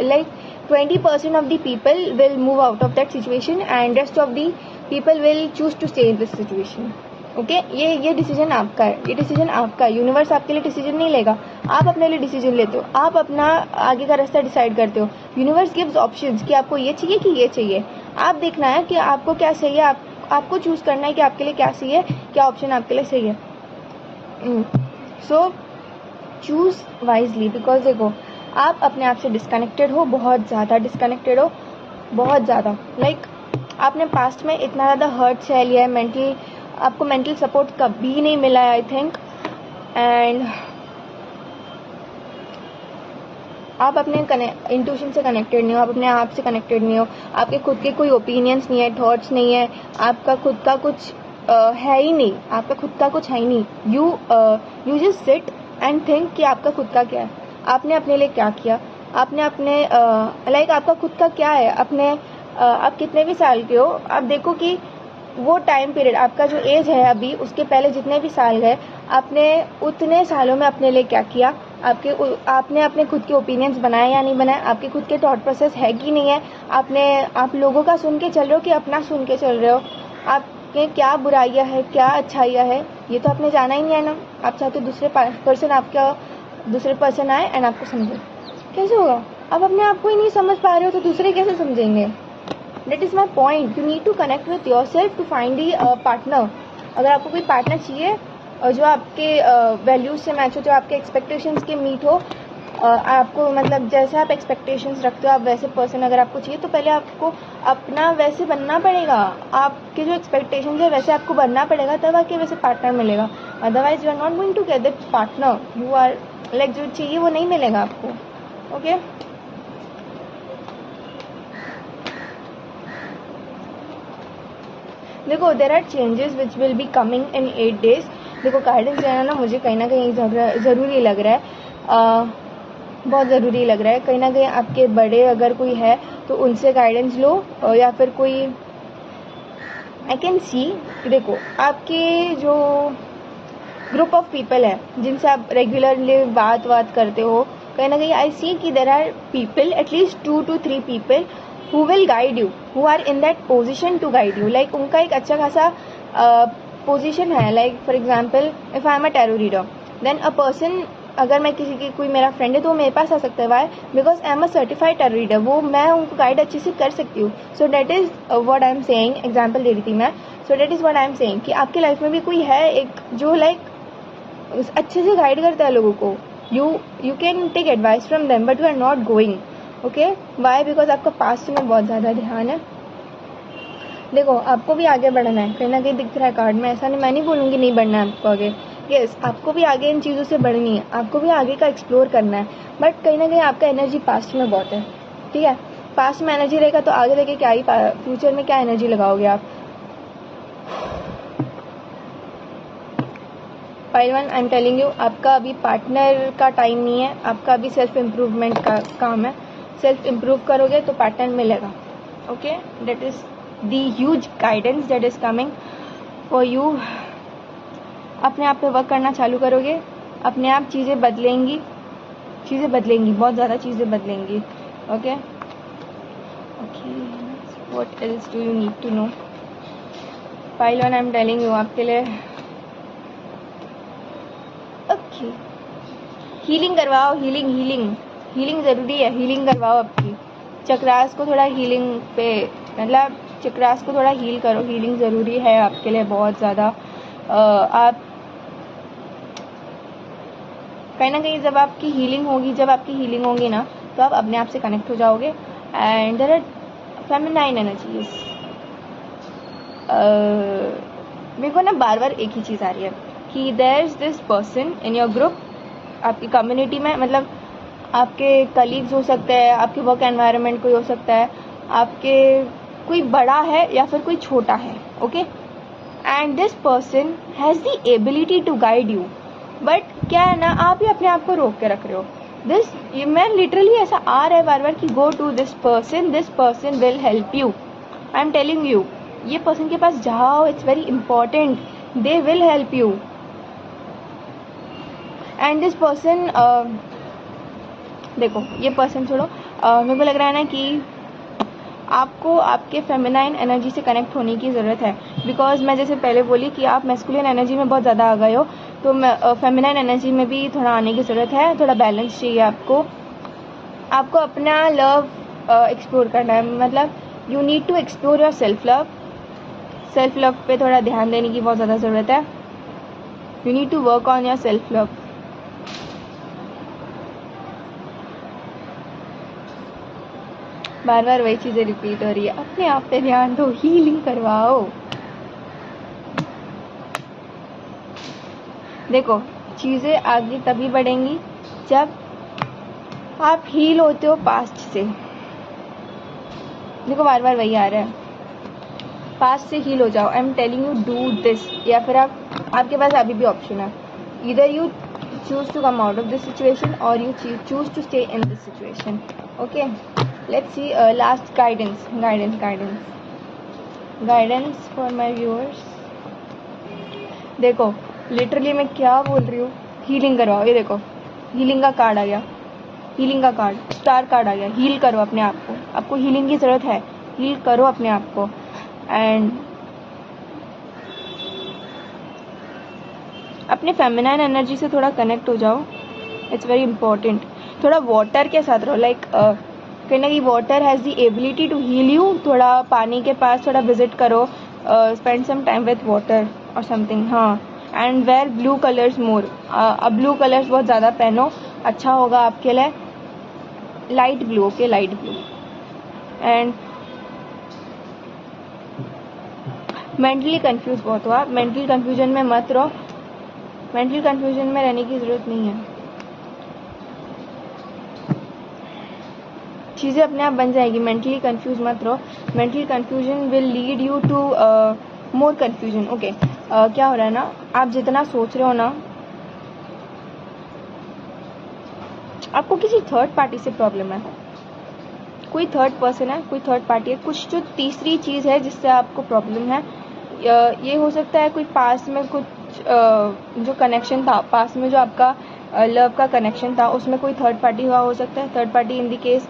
like 20% of the people will move out of that situation and rest of the people will choose to stay in this situation. Okay, ये डिसीजन आपका है, ये डिसीजन आपका है। यूनिवर्स आपके लिए डिसीजन नहीं लेगा, आप अपने लिए डिसीजन लेते हो, आप अपना आगे का रास्ता डिसाइड करते हो। यूनिवर्स गिव्स ऑप्शंस कि आपको ये चाहिए कि ये चाहिए। आप देखना है कि आपको क्या सही है, आपको चूज करना है कि आपके लिए क्या सही है, क्या ऑप्शन आपके लिए सही है। सो चूज वाइजली, बिकॉज देखो आप अपने आप से डिस्कनेक्टेड हो, बहुत ज़्यादा डिस्कनेक्टेड हो, बहुत ज़्यादा। लाइक आपने पास्ट में इतना ज़्यादा हर्ट सह लिया है, आपको मेंटल सपोर्ट कभी नहीं मिला है आई थिंक, एंड आप अपने इंट्यूशन से कनेक्टेड नहीं हो, आप अपने आप से कनेक्टेड नहीं हो, आपके खुद के कोई ओपिनियंस नहीं है, थॉट्स नहीं है, आपका खुद का कुछ है ही नहीं, आपका खुद का कुछ है ही नहीं। You just sit and think कि आपका खुद का क्या है, आपने अपने लिए क्या किया, आपने अपने लाइक आपका खुद का क्या है, आप कितने भी साल के हो, आप देखो कि वो टाइम पीरियड, आपका जो एज है अभी, उसके पहले जितने भी साल गए, आपने उतने सालों में अपने लिए क्या किया, आपने अपने खुद के ओपिनियंस बनाए या नहीं बनाए, आपके खुद के थॉट प्रोसेस है कि नहीं है, आप लोगों का सुन के चल रहे हो कि अपना सुन के चल रहे हो, आपके क्या बुराइयां है क्या अच्छाइयाँ है, ये तो आपने जाना ही नहीं है ना। आप चाहते दूसरे पर्सन आए एंड आपको समझे, कैसे होगा? आप अपने आप को ही नहीं समझ पा रहे हो तो दूसरे कैसे समझेंगे? That is my point. You need to connect with yourself to find the partner. अगर आपको कोई पार्टनर चाहिए और जो आपके वैल्यूज से मैच हो, जो आपके एक्सपेक्टेशंस के मीट हो, आपको मतलब जैसे आप एक्सपेक्टेशंस रखते हो, आप वैसे पर्सन अगर आपको चाहिए तो पहले आपको अपना वैसे बनना पड़ेगा, आपके जो एक्सपेक्टेशंस है वैसे आपको बनना पड़ेगा, तब आके वैसे पार्टनर मिलेगा। Otherwise you are not going to get that partner, you are like जो चाहिए वो नहीं मिलेगा आपको। ओके देखो there are changes which will be coming in 8 days। देखो गाइडेंस लेना ना मुझे कहीं ना कहीं ज़रूरी लग रहा है, बहुत ज़रूरी लग रहा है। कहीं ना कहीं आपके बड़े अगर कोई है तो उनसे गाइडेंस लो, या फिर कोई आई कैन सी, देखो आपके जो ग्रुप ऑफ पीपल है जिनसे आप रेगुलरली बात करते हो, कहीं ना कहीं आई सी कि there are people at least 2 to 3 people who will guide you, who are in that position to guide you, like उनका एक अच्छा खासा पोजीशन है। Like for example if I am a tarot reader then a person, अगर मैं किसी की कोई मेरा फ्रेंड है तो वो मेरे पास आ सकता है, why because I am a certified tarot reader, वो मैं उनको गाइड अच्छे से कर सकती हूँ। So that is what I am saying, example दे रही थी मैं। So that is what I am saying कि आपकी लाइफ में भी कोई है एक जो लाइक अच्छे से गाइड करता है लोगों को। You can take advice from them but you are not going. Okay why because आपका पास्ट में बहुत ज़्यादा ध्यान है। देखो आपको भी आगे बढ़ना है, कहीं ना कहीं दिख रहा है कार्ड में, ऐसा नहीं, मैं नहीं बोलूँगी नहीं बढ़ना है आपको आगे, यस आपको भी आगे इन चीज़ों से बढ़नी है, आपको भी आगे का एक्सप्लोर करना है, बट कहीं ना कहीं आपका एनर्जी पास्ट में बहुत है। ठीक है, पास्ट में एनर्जी रहेगा तो आगे लेके क्या ही, फ्यूचर में क्या एनर्जी लगाओगे आप। Pile one I am telling you, आपका अभी पार्टनर का टाइम नहीं है, आपका अभी सेल्फ इम्प्रूवमेंट का काम है। सेल्फ इम्प्रूव करोगे तो पार्टनर मिलेगा। Okay that is the huge guidance that is coming for you. अपने आप पे वर्क करना चालू करोगे, अपने आप चीज़ें बदलेंगी, बहुत ज़्यादा चीज़ें बदलेंगी। Okay okay what else do you need to know. Pile one I am telling you आपके लिए ओके हीलिंग करवाओ, हीलिंग ज़रूरी है, हीलिंग करवाओ आपकी चक्रास को थोड़ा हीलिंग पे, मतलब चक्रास को थोड़ा हील करो, हीलिंग ज़रूरी है आपके लिए बहुत ज़्यादा। आप कहीं ना कहीं जब आपकी हीलिंग होगी ना तो आप अपने आप से कनेक्ट हो जाओगे। And there are feminine energies. मेरे को ना बार बार एक ही चीज़ आ रही है कि there is this person in your group, आपकी कम्युनिटी में, मतलब आपके कलीग्स हो सकते हैं, आपके वर्क एनवायरनमेंट कोई हो सकता है, आपके कोई बड़ा है या फिर कोई छोटा है। Okay and this person has the ability to guide you, but क्या है ना, आप ही अपने आप को रोक के रख रहे हो। ये मैं लिटरली ऐसा आ रहा है बार बार कि go to this person will help you. I am telling you, ये पर्सन के पास जाओ, it's very important, they will help you. And this person, देखो ये पर्सन छोड़ो, मेरे को लग रहा है ना कि आपको आपके फेमिनाइन एनर्जी से कनेक्ट होने की ज़रूरत है। बिकॉज मैं जैसे पहले बोली कि आप मैस्कुलिन एनर्जी में बहुत ज़्यादा आ गए हो, तो फेमिनाइन एनर्जी में भी थोड़ा आने की ज़रूरत है, थोड़ा बैलेंस चाहिए आपको अपना लव एक्सप्लोर करना है। मतलब you need to explore your self love पे थोड़ा ध्यान देने की बहुत ज़्यादा ज़रूरत है। You need to work on your self love. बार बार वही चीज़ें रिपीट हो रही है, अपने आप पे ध्यान दो, हीलिंग करवाओ। देखो चीज़ें आगे तभी बढ़ेंगी जब आप हील होते हो पास्ट से। देखो बार बार वही आ रहा है, पास्ट से हील हो जाओ। I am telling you do this, या फिर आपके पास अभी भी ऑप्शन है, इधर you choose to come out of this situation और you choose to stay in this situation. Okay let's see last guidance for my viewers। देखो लिटरली मैं क्या बोल रही हूँ, हीलिंग करवाओ। ये देखो हीलिंग का कार्ड आ गया, स्टार कार्ड आ गया। हील करो अपने आप को, आपको हीलिंग की ज़रूरत है, हील करो अपने आप को। एंड अपने फेमिनाइन एनर्जी से थोड़ा कनेक्ट हो जाओ, इट्स वेरी इंपॉर्टेंट। थोड़ा वाटर के साथ रहो, लाइक कहीं ना कहीं water has the ability to heal you. थोड़ा पानी के पास थोड़ा विजिट करो, spend some time with water और समथिंग। हाँ and wear blue colours more, अब ब्लू कलर्स बहुत ज़्यादा पहनो, अच्छा होगा आपके लिए light blue, okay, light blue. And mentally confuse बहुत हो आप, मेंटली कंफ्यूजन में मत रहो, मेंटली कंफ्यूजन में रहने की ज़रूरत नहीं है, चीज़ें अपने आप बन जाएगी, मेंटली कंफ्यूज मत रहो, mentally confusion will lead you to more confusion, okay. क्या हो रहा है ना, आप जितना सोच रहे हो ना, आपको किसी थर्ड पार्टी से प्रॉब्लम है, कोई थर्ड पर्सन है, कोई थर्ड पार्टी है, कुछ जो तीसरी चीज़ है जिससे आपको प्रॉब्लम है। ये हो सकता है कोई पास में कुछ जो कनेक्शन था, पास में जो आपका लव का कनेक्शन था, उसमें कोई थर्ड पार्टी हुआ हो सकता है। Third party in the case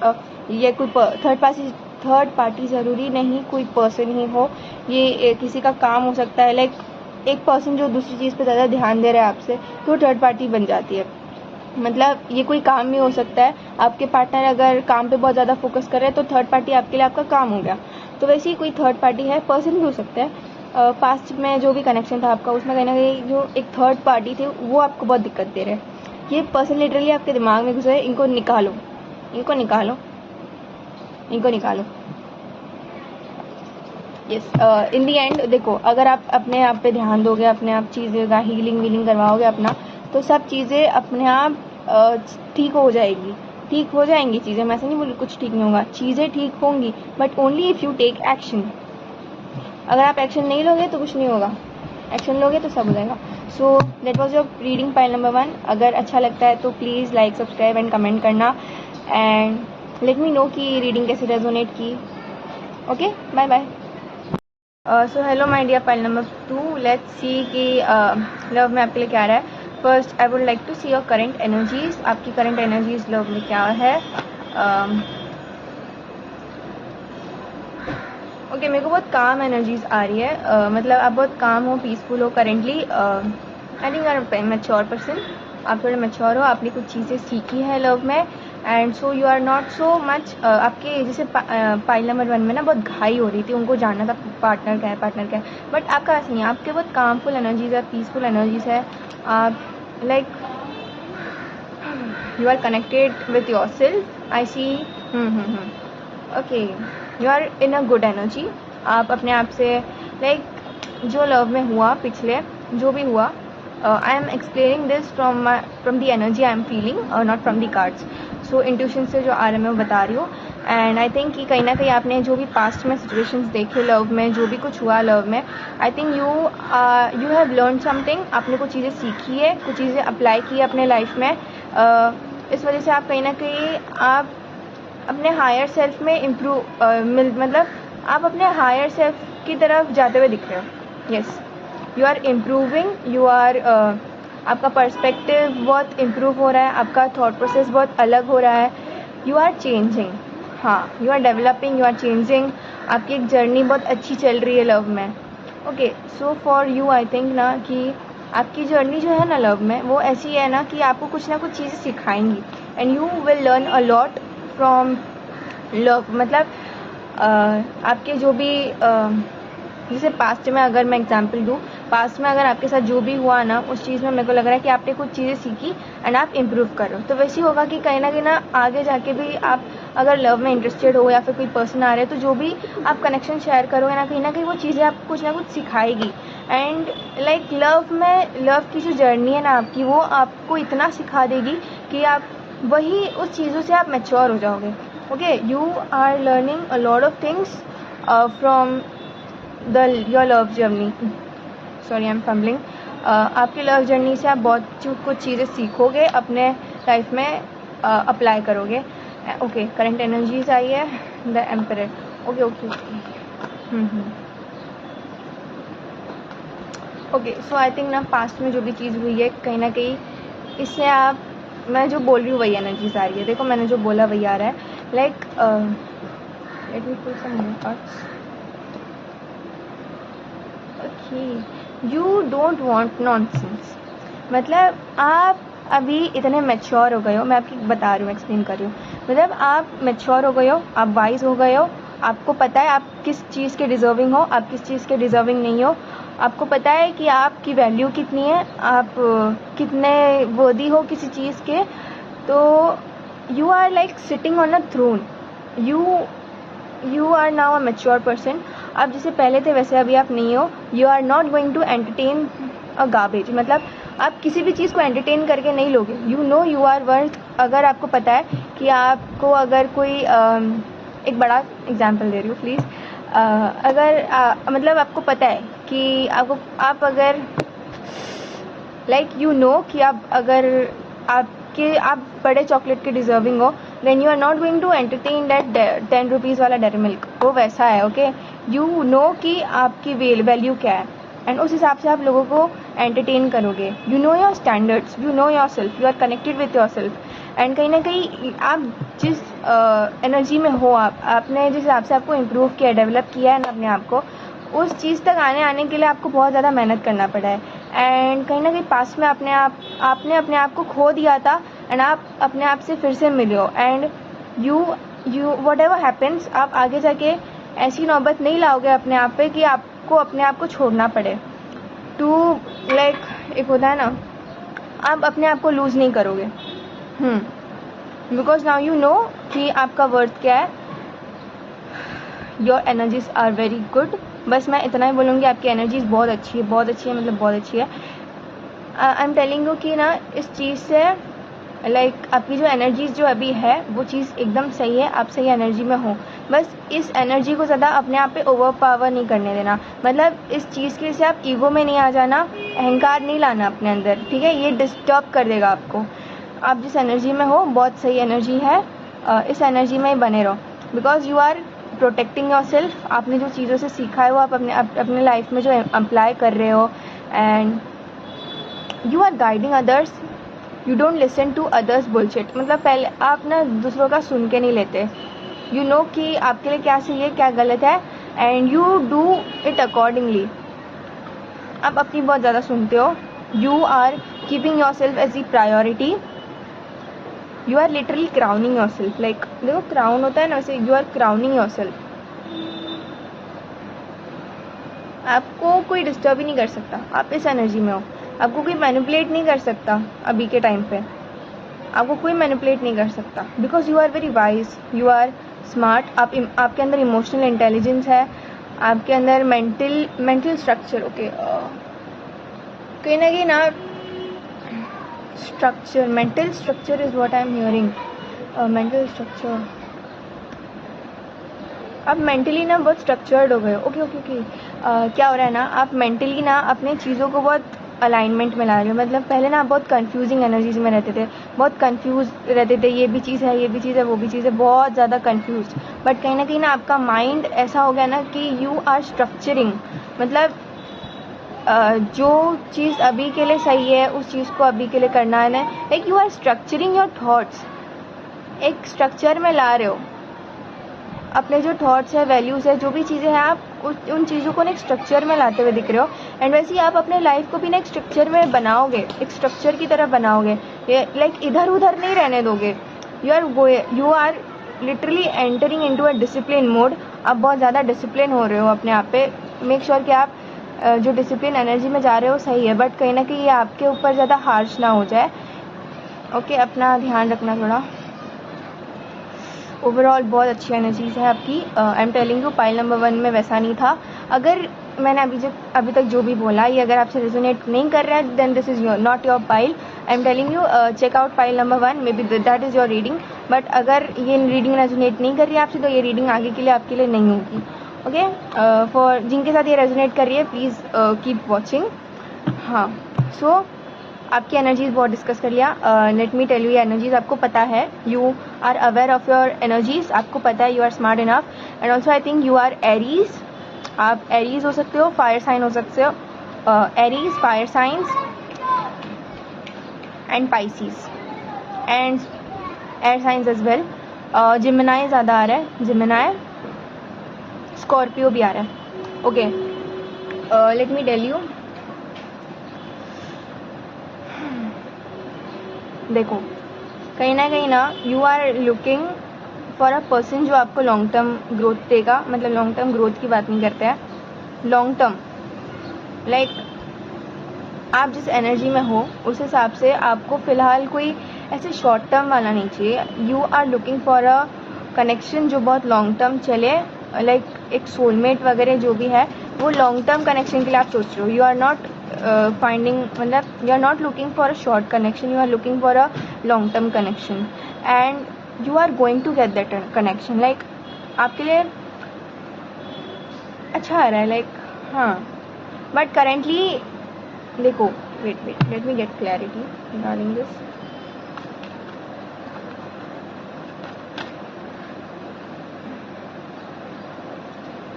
ये कोई थर्ड पार्टी ज़रूरी नहीं कोई पर्सन ही हो, ये किसी का काम हो सकता है, लाइक एक पर्सन जो दूसरी चीज़ पे ज़्यादा ध्यान दे रहा है आपसे, तो थर्ड पार्टी बन जाती है। मतलब ये कोई काम भी हो सकता है, आपके पार्टनर अगर काम पे बहुत ज़्यादा फोकस कर रहे हैं तो थर्ड पार्टी आपके लिए आपका काम हो गया, तो वैसे ही कोई थर्ड पार्टी है, पर्सन भी हो सकता है। पास्ट में जो भी कनेक्शन था आपका, उसमें कहीं ना कहीं जो एक थर्ड पार्टी थे वो आपको बहुत दिक्कत दे रहे हैं। ये पर्सन लिटरली आपके दिमाग में घुसे, इनको निकालो, इनको निकालो, इनको निकालो। यस, इन दी एंड देखो, अगर आप अपने आप पे ध्यान दोगे, अपने आप चीज़ें का हीलिंग वीलिंग करवाओगे अपना, तो सब चीज़ें अपने आप ठीक हो जाएगी, ठीक हो जाएंगी चीज़ें। मैं ऐसा नहीं बोलूँ कुछ ठीक नहीं होगा, चीज़ें ठीक होंगी, but only if you take action. अगर आप एक्शन नहीं लोगे तो कुछ नहीं होगा, एक्शन लोगे तो सब हो जाएगा। So that was your reading pile number 1। अगर अच्छा लगता है तो please like, subscribe and comment करना, एंड लेट मी नो कि रीडिंग कैसे रेजोनेट की। Okay, bye bye. So hello my dear pile number 2, let's see कि लव में आपके लिए क्या आ रहा है। First I would like to see your current energies, आपकी करंट एनर्जीज लव में क्या है। ओके, मेरे को बहुत काम एनर्जीज आ रही है, मतलब आप बहुत काम हो, पीसफुल हो currently. I think are mature person, आप थोड़े मैच्योर हो, आपने कुछ चीज़ें सीखी है लव में, and so you are not so much, आपके जैसे पाइल नंबर 1 में ना बहुत घाई हो रही थी, उनको जानना था पार्टनर क्या है, पार्टनर क्या है, बट आपका ऐसा नहीं है, आपके बहुत कामफुल एनर्जीज है, पीसफुल एनर्जीज है, आप like you are connected with your self, I see. Okay, you are in a good energy, आप अपने आप से लाइक जो लव में हुआ पिछले जो भी हुआ, I am explaining this from the energy I am feeling, not from the cards. So intuition से जो आ रहा है मैं वो बता रही हूँ, एंड आई थिंक कि कहीं ना कहीं आपने जो भी पास्ट में सिचुएशंस देखे लव में, जो भी कुछ हुआ लव में, आई think you have learn something, आपने कुछ चीज़ें सीखी है, कुछ चीज़ें अप्लाई की है अपने लाइफ में, इस वजह से आप कहीं ना कहीं आप अपने हायर सेल्फ में मतलब आप अपने हायर सेल्फ की तरफ जाते हुए दिख रहे हो। Yes, you are improving, you are आपका पर्सपेक्टिव बहुत इम्प्रूव हो रहा है, आपका थॉट प्रोसेस बहुत अलग हो रहा है, यू आर चेंजिंग, हाँ, you are developing, you are changing, आपकी एक जर्नी बहुत अच्छी चल रही है लव में। Okay, so for you I think ना कि आपकी जर्नी जो है ना लव में, वो ऐसी है ना कि आपको कुछ ना कुछ चीज़ें सिखाएंगी, and you will learn a lot from love. मतलब आपके जो भी जैसे पास्ट में अगर मैं एग्जांपल दूँ, पास्ट में अगर आपके साथ जो भी हुआ ना, उस चीज़ में मेरे को लग रहा है कि आपने कुछ चीज़ें सीखी एंड आप इम्प्रूव कर रहे हो, तो वैसे ही होगा कि कहीं ना आगे जाके भी आप अगर लव में इंटरेस्टेड हो या फिर कोई पर्सन आ रहे हैं, तो जो भी आप कनेक्शन शेयर करोगे ना, कहीं ना कहीं वो चीज़ें आपको कुछ ना कुछ सिखाएगी। एंड लाइक लव में, लव की जो जर्नी है ना आपकी, वो आपको इतना सिखा देगी कि आप वही उस चीज़ों से आप मैच्योर हो जाओगे। Okay, you are learning a lot of things from your love journey, sorry I am fumbling, आपकी लव जर्नी से आप बहुत कुछ चीज़ें सीखोगे, अपने लाइफ में अप्लाई करोगे। ओके, करंट एनर्जीज आई है, the emperor. Okay okay okay, so I think ना पास्ट में जो भी चीज़ हुई है, कहीं ना कहीं इससे आप, मैं जो बोल रही हूँ वही एनर्जीज आ रही है, देखो मैंने जो बोला वही आ रहा है। Like let me put some more cards. Okay, you don't want nonsense, मतलब आप अभी इतने मैच्योर हो गए हो, मैं आपकी बता रही हूँ, एक्सप्लेन कर रही हूँ, मतलब आप मैच्योर हो गए हो, आप वाइज हो गए हो, आपको पता है आप किस चीज़ के डिज़र्विंग हो, आप किस चीज़ के डिज़र्विंग नहीं हो, आपको पता है कि आपकी वैल्यू कितनी है, आप कितने वर्दी हो किसी चीज़ के, तो you are like sitting on a throne, you are now a mature person. आप जैसे पहले थे वैसे अभी आप नहीं हो। You are not going to entertain a garbage, मतलब आप किसी भी चीज़ को एंटरटेन करके नहीं लोगे। You know you are worth. अगर आपको पता है कि आपको अगर कोई एक बड़ा एग्जाम्पल दे रही हूँ प्लीज़, अगर मतलब आपको पता है कि आप अगर लाइक यू नो कि आप अगर आप बड़े चॉकलेट के डिजर्विंग हो, then you are not going to entertain that 10 rupees वाला डेयरी मिल्क। वो वैसा है, ओके। यू नो कि आपकी वैल्यू क्या है, एंड उस हिसाब से आप लोगों को एंटरटेन करोगे। You know your standards, you know your self, you are connected with your self. And कहीं ना कहीं आप जिस एनर्जी में हो, आपने जिस हिसाब से आपको इम्प्रूव किया, डेवलप किया है ना अपने आप को, उस चीज़ तक आने के लिए आपको बहुत ज़्यादा मेहनत करना पड़ा है। एंड कहीं ना कहीं पास में आपने अपने आप को खो दिया था, एंड आप अपने आप से फिर से मिले हो। And you what ever happens, आप आगे जाके ऐसी नौबत नहीं लाओगे अपने आप पे कि आपको अपने आप को छोड़ना पड़े। टू लाइक एक होता है ना, आप अपने आप को लूज़ नहीं करोगे, बिकॉज नाउ यू नो कि आपका वर्थ क्या है। Your energies are very good. बस मैं इतना ही बोलूँगी, आपकी एनर्जीज बहुत अच्छी है, बहुत अच्छी है, मतलब बहुत अच्छी है। आई एम टेलिंग यू कि ना इस चीज़ से लाइक आपकी जो एनर्जीज जो अभी है वो चीज़ एकदम सही है, आप सही एनर्जी में हो। बस इस एनर्जी को ज़्यादा अपने आप पे ओवर पावर नहीं करने देना, मतलब इस चीज़ के से आप ईगो में नहीं आ जाना, अहंकार नहीं लाना अपने अंदर, ठीक है। ये डिस्टर्ब कर देगा आपको। आप जिस एनर्जी में हो बहुत सही एनर्जी है, इस एनर्जी में ही बने रहो, because you are protecting your self. आपने जो चीज़ों से सीखा है वो आप अपने लाइफ में जो अप्लाई कर रहे हो, and you are guiding others. You don't listen to others bullshit, मतलब पहले आप ना दूसरों का सुन के नहीं लेते। यू नो कि आपके लिए क्या सही है क्या गलत है, and you do it accordingly. आप अपनी बहुत ज़्यादा सुनते हो। You are keeping your self as the priority. You are literally crowning your self, like देखो क्राउन होता है ना, वैसे you are crowning your self. आपको कोई डिस्टर्ब ही नहीं कर सकता, आप इस एनर्जी में हो। आपको कोई मैनिपुलेट नहीं कर सकता अभी के टाइम पे, आपको कोई मैनिपुलेट नहीं कर सकता, because you are very wise, you are smart. आपके अंदर इमोशनल इंटेलिजेंस है, आपके अंदर मेंटल स्ट्रक्चर, ओके, कहीं ना कहीं ना structure, mental structure is what I am hearing, mental structure. आप मेंटली ना बहुत स्ट्रक्चर्ड हो गए हो, ओके। क्या हो रहा है ना, आप मेंटली ना अपने चीज़ों को बहुत अलाइनमेंट में ला रहे हो। मतलब पहले ना आप बहुत कंफ्यूजिंग एनर्जीज में रहते थे, बहुत कंफ्यूज रहते थे, ये भी चीज़ है, ये भी चीज़ है, वो भी चीज़ है, बहुत ज़्यादा कंफ्यूज। बट कहीं ना कहीं ना आपका माइंड ऐसा हो गया ना कि यू आर स्ट्रक्चरिंग, मतलब जो चीज़ अभी के लिए सही है उस चीज़ को अभी के लिए करना है ना, like you are structuring your thoughts, एक स्ट्रक्चर में ला रहे हो अपने जो थॉट्स है, वैल्यूज़ है, जो भी चीज़ें हैं, आप उन चीज़ों को ना एक स्ट्रक्चर में लाते हुए दिख रहे हो। एंड वैसे ही आप अपने लाइफ को भी ना एक स्ट्रक्चर में बनाओगे, एक स्ट्रक्चर की तरह बनाओगे, ये लाइक इधर उधर नहीं रहने दोगे। You are literally entering into a discipline mode. आप बहुत ज़्यादा डिसिप्लिन हो रहे हो अपने आप पे। मेक श्योर कि आप जो डिसिप्लिन एनर्जी में जा रहे हो सही है, बट कहीं ना कहीं ये आपके ऊपर ज़्यादा हार्श ना हो जाए, ओके। अपना ध्यान रखना थोड़ा। ओवरऑल बहुत अच्छी एनर्जीज है आपकी। आई am telling you, pile number 1 में वैसा नहीं था। अगर मैंने अभी तक जो भी बोला ये अगर आपसे रेजोनेट नहीं कर रहा है, then this is not your pile. I am telling you, check out pile number 1, maybe that is your reading. But अगर ये रीडिंग रेजोनेट नहीं कर रही है आपसे, तो ये रीडिंग आगे के लिए आपके लिए नहीं होगी, ओके। फॉर जिनके साथ ये रेजोनेट कर रही है, प्लीज़ कीप वॉचिंग। हाँ, सो आपकी एनर्जीज बहुत डिस्कस कर लिया। लेट मी टेल यू, ये एनर्जीज आपको पता है, you are aware of your energies, आपको पता है, you are smart enough. And also I think you are Aries. आप एरीज हो सकते हो, फायर साइन हो सकते हो, Aries, fire science and Pisces and air science as well. Gemini ज़्यादा आ रहा है, जिमिनाई, स्कॉर्पियो भी आ रहा है, okay. Let me tell you, देखो कहीं ना you are looking for a person जो आपको लॉन्ग टर्म ग्रोथ देगा। मतलब लॉन्ग टर्म ग्रोथ की बात नहीं करते हैं, लॉन्ग टर्म, लाइक आप जिस एनर्जी में हो उस हिसाब से आपको फ़िलहाल कोई ऐसे शॉर्ट टर्म वाला नहीं चाहिए. You are looking for a connection जो बहुत लॉन्ग टर्म चले, लाइक एक सोलमेट वगैरह जो भी है वो लॉन्ग टर्म कनेक्शन के लिए आप सोच रहे हो. यू आर नॉट फाइंडिंग, मतलब you are not looking for a short connection, you are looking for a long term connection and you are going to get that connection. Like आपके लिए अच्छा आ रहा है, लाइक हाँ. बट करेंटली देखो, wait let me get clarity regarding this.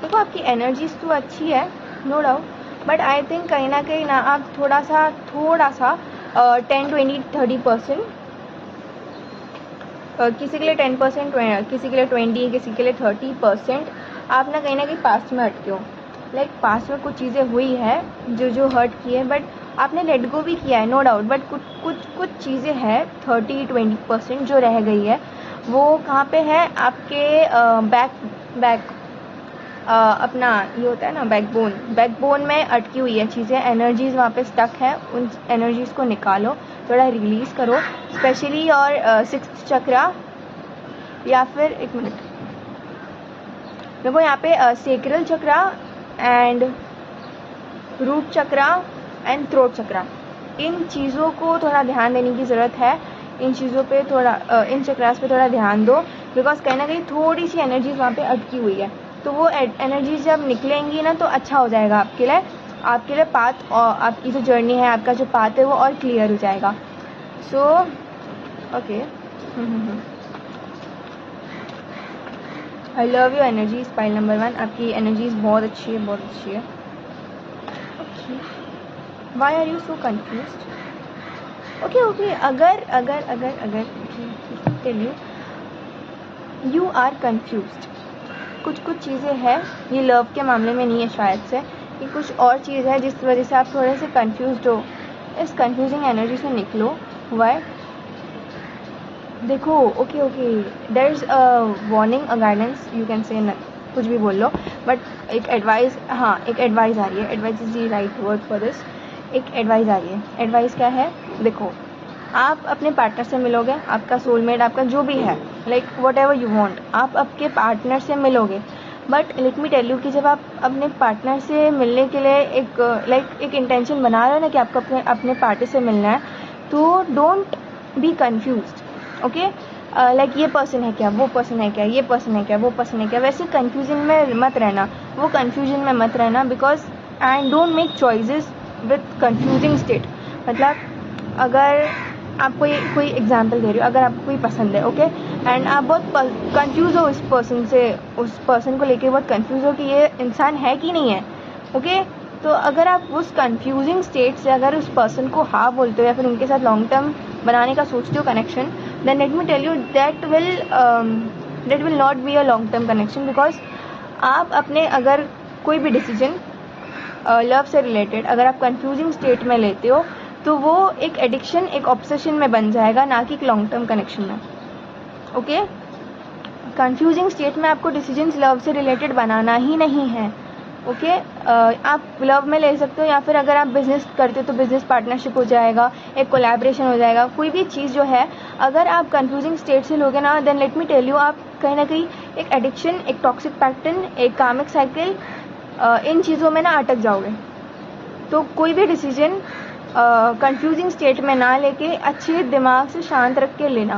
देखो आपकी एनर्जीज तो अच्छी है, no doubt, but I think कहीं ना आप थोड़ा सा 10-20-30%, किसी के लिए 10%, किसी के लिए 20, किसी के लिए 30%, आप ना कहीं पास्ट में अटके हो. लाइक पास्ट में कुछ चीज़ें हुई है जो हर्ट की है, बट आपने लेट गो भी किया है, नो डाउट, बट कुछ चीज़ें हैं 30-20% जो रह गई है. वो कहाँ पे है? आपके बैक अपना ये होता है ना बैकबोन में अटकी हुई है चीज़ें, एनर्जीज वहाँ पे स्टक है. उन एनर्जीज को निकालो, थोड़ा रिलीज़ करो, स्पेशली और 6th चक्रा, या फिर एक मिनट, देखो यहाँ पे sacral chakra and root chakra and throat chakra, इन चीज़ों को थोड़ा ध्यान देने की ज़रूरत है. इन चीज़ों पे थोड़ा इन चक्रास पे थोड़ा ध्यान दो, बिकॉज कहीं ना कहीं थोड़ी सी एनर्जीज वहाँ पे अटकी हुई है. तो वो एनर्जीज जब निकलेंगी ना तो अच्छा हो जाएगा आपके लिए पाथ, और आपकी जो जर्नी है, आपका जो पाथ है वो और क्लियर हो जाएगा. So okay, I love you energies pile number 1. आपकी एनर्जीज बहुत अच्छी है, बहुत अच्छी है. Okay, why are you so confused? Okay, अगर टेल यू आर कन्फ्यूज्ड. कुछ चीज़ें हैं, ये लव के मामले में नहीं है शायद से, ये कुछ और चीज़ है जिस वजह से आप थोड़े से कंफ्यूज्ड हो. इस कंफ्यूजिंग एनर्जी से निकलो. वाई? देखो, okay, there is a warning, a guidance, you can say कुछ भी बोल लो, बट एक एडवाइस, हाँ एक एडवाइस आ रही है. Advice is the right word for this. एक एडवाइस आ रही है. एडवाइस क्या है? देखो, आप अपने पार्टनर से मिलोगे, आपका सोलमेट, आपका जो भी है, like whatever you want, आप आपके पार्टनर से मिलोगे. But let me tell you कि जब आप अपने पार्टनर से मिलने के लिए एक इंटेंशन बना रहे हो ना कि आपको अपने पार्टनर से मिलना है, तो don't be confused. Okay, like ये पर्सन है क्या, वो पर्सन है क्या, ये पर्सन है क्या, वो पर्सन है क्या, वैसे कन्फ्यूजन में मत रहना, वो कन्फ्यूजन में मत रहना. Because and don't make choices with confusing state. मतलब अगर आप कोई एग्जाम्पल दे रहे हो, अगर आपको कोई पसंद है, ओके, एंड आप बहुत कंफ्यूज हो उस पर्सन को लेके बहुत कंफ्यूज हो कि ये इंसान है कि नहीं है, ओके, तो अगर आप उस कंफ्यूजिंग स्टेट से अगर उस पर्सन को हाँ बोलते हो या फिर उनके साथ लॉन्ग टर्म बनाने का सोचते हो connection, then let me tell you that will not be a long term connection. Because आप अपने अगर कोई भी डिसीजन लव से रिलेटेड अगर आप कंफ्यूजिंग स्टेट में लेते हो तो वो एक एडिक्शन, एक ऑब्सेशन में बन जाएगा, ना कि एक लॉन्ग टर्म कनेक्शन में. ओके, कंफ्यूजिंग स्टेट में आपको डिसीजंस लव से रिलेटेड बनाना ही नहीं है. ओके, आप लव में ले सकते हो, या फिर अगर आप बिजनेस करते हो तो बिजनेस पार्टनरशिप हो जाएगा, एक कोलैबोरेशन हो जाएगा. कोई भी चीज़ जो है अगर आप कंफ्यूजिंग स्टेट से लोगे ना, then let me tell you, आप कहीं ना कहीं एक एडिक्शन, एक टॉक्सिक पैटर्न, एक कार्मिक साइकिल, इन चीज़ों में ना अटक जाओगे. तो कोई भी डिसीजन कंफ्यूजिंग स्टेट में ना लेके अच्छे दिमाग से शांत रख के लेना,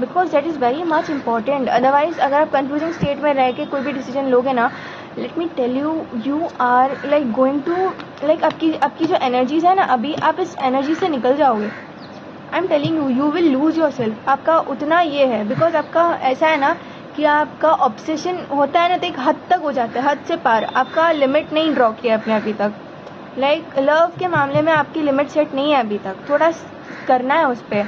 because that is very much important. Otherwise अगर आप कंफ्यूजिंग स्टेट में रह के कोई भी डिसीजन लोगे ना, let me tell you, you are like going to like आपकी जो एनर्जीज है ना, अभी आप इस एनर्जी से निकल जाओगे. आई am telling you, you will lose your self. आपका उतना ये है, बिकॉज आपका ऐसा है ना कि आपका ऑब्सेशन होता है ना, तो एक हद तक हो जाता है, हद से पार. आपका लिमिट नहीं ड्रॉ किया अपने अभी तक. लाइक लव के मामले में आपकी लिमिट सेट नहीं है अभी तक, थोड़ा करना है उस पर.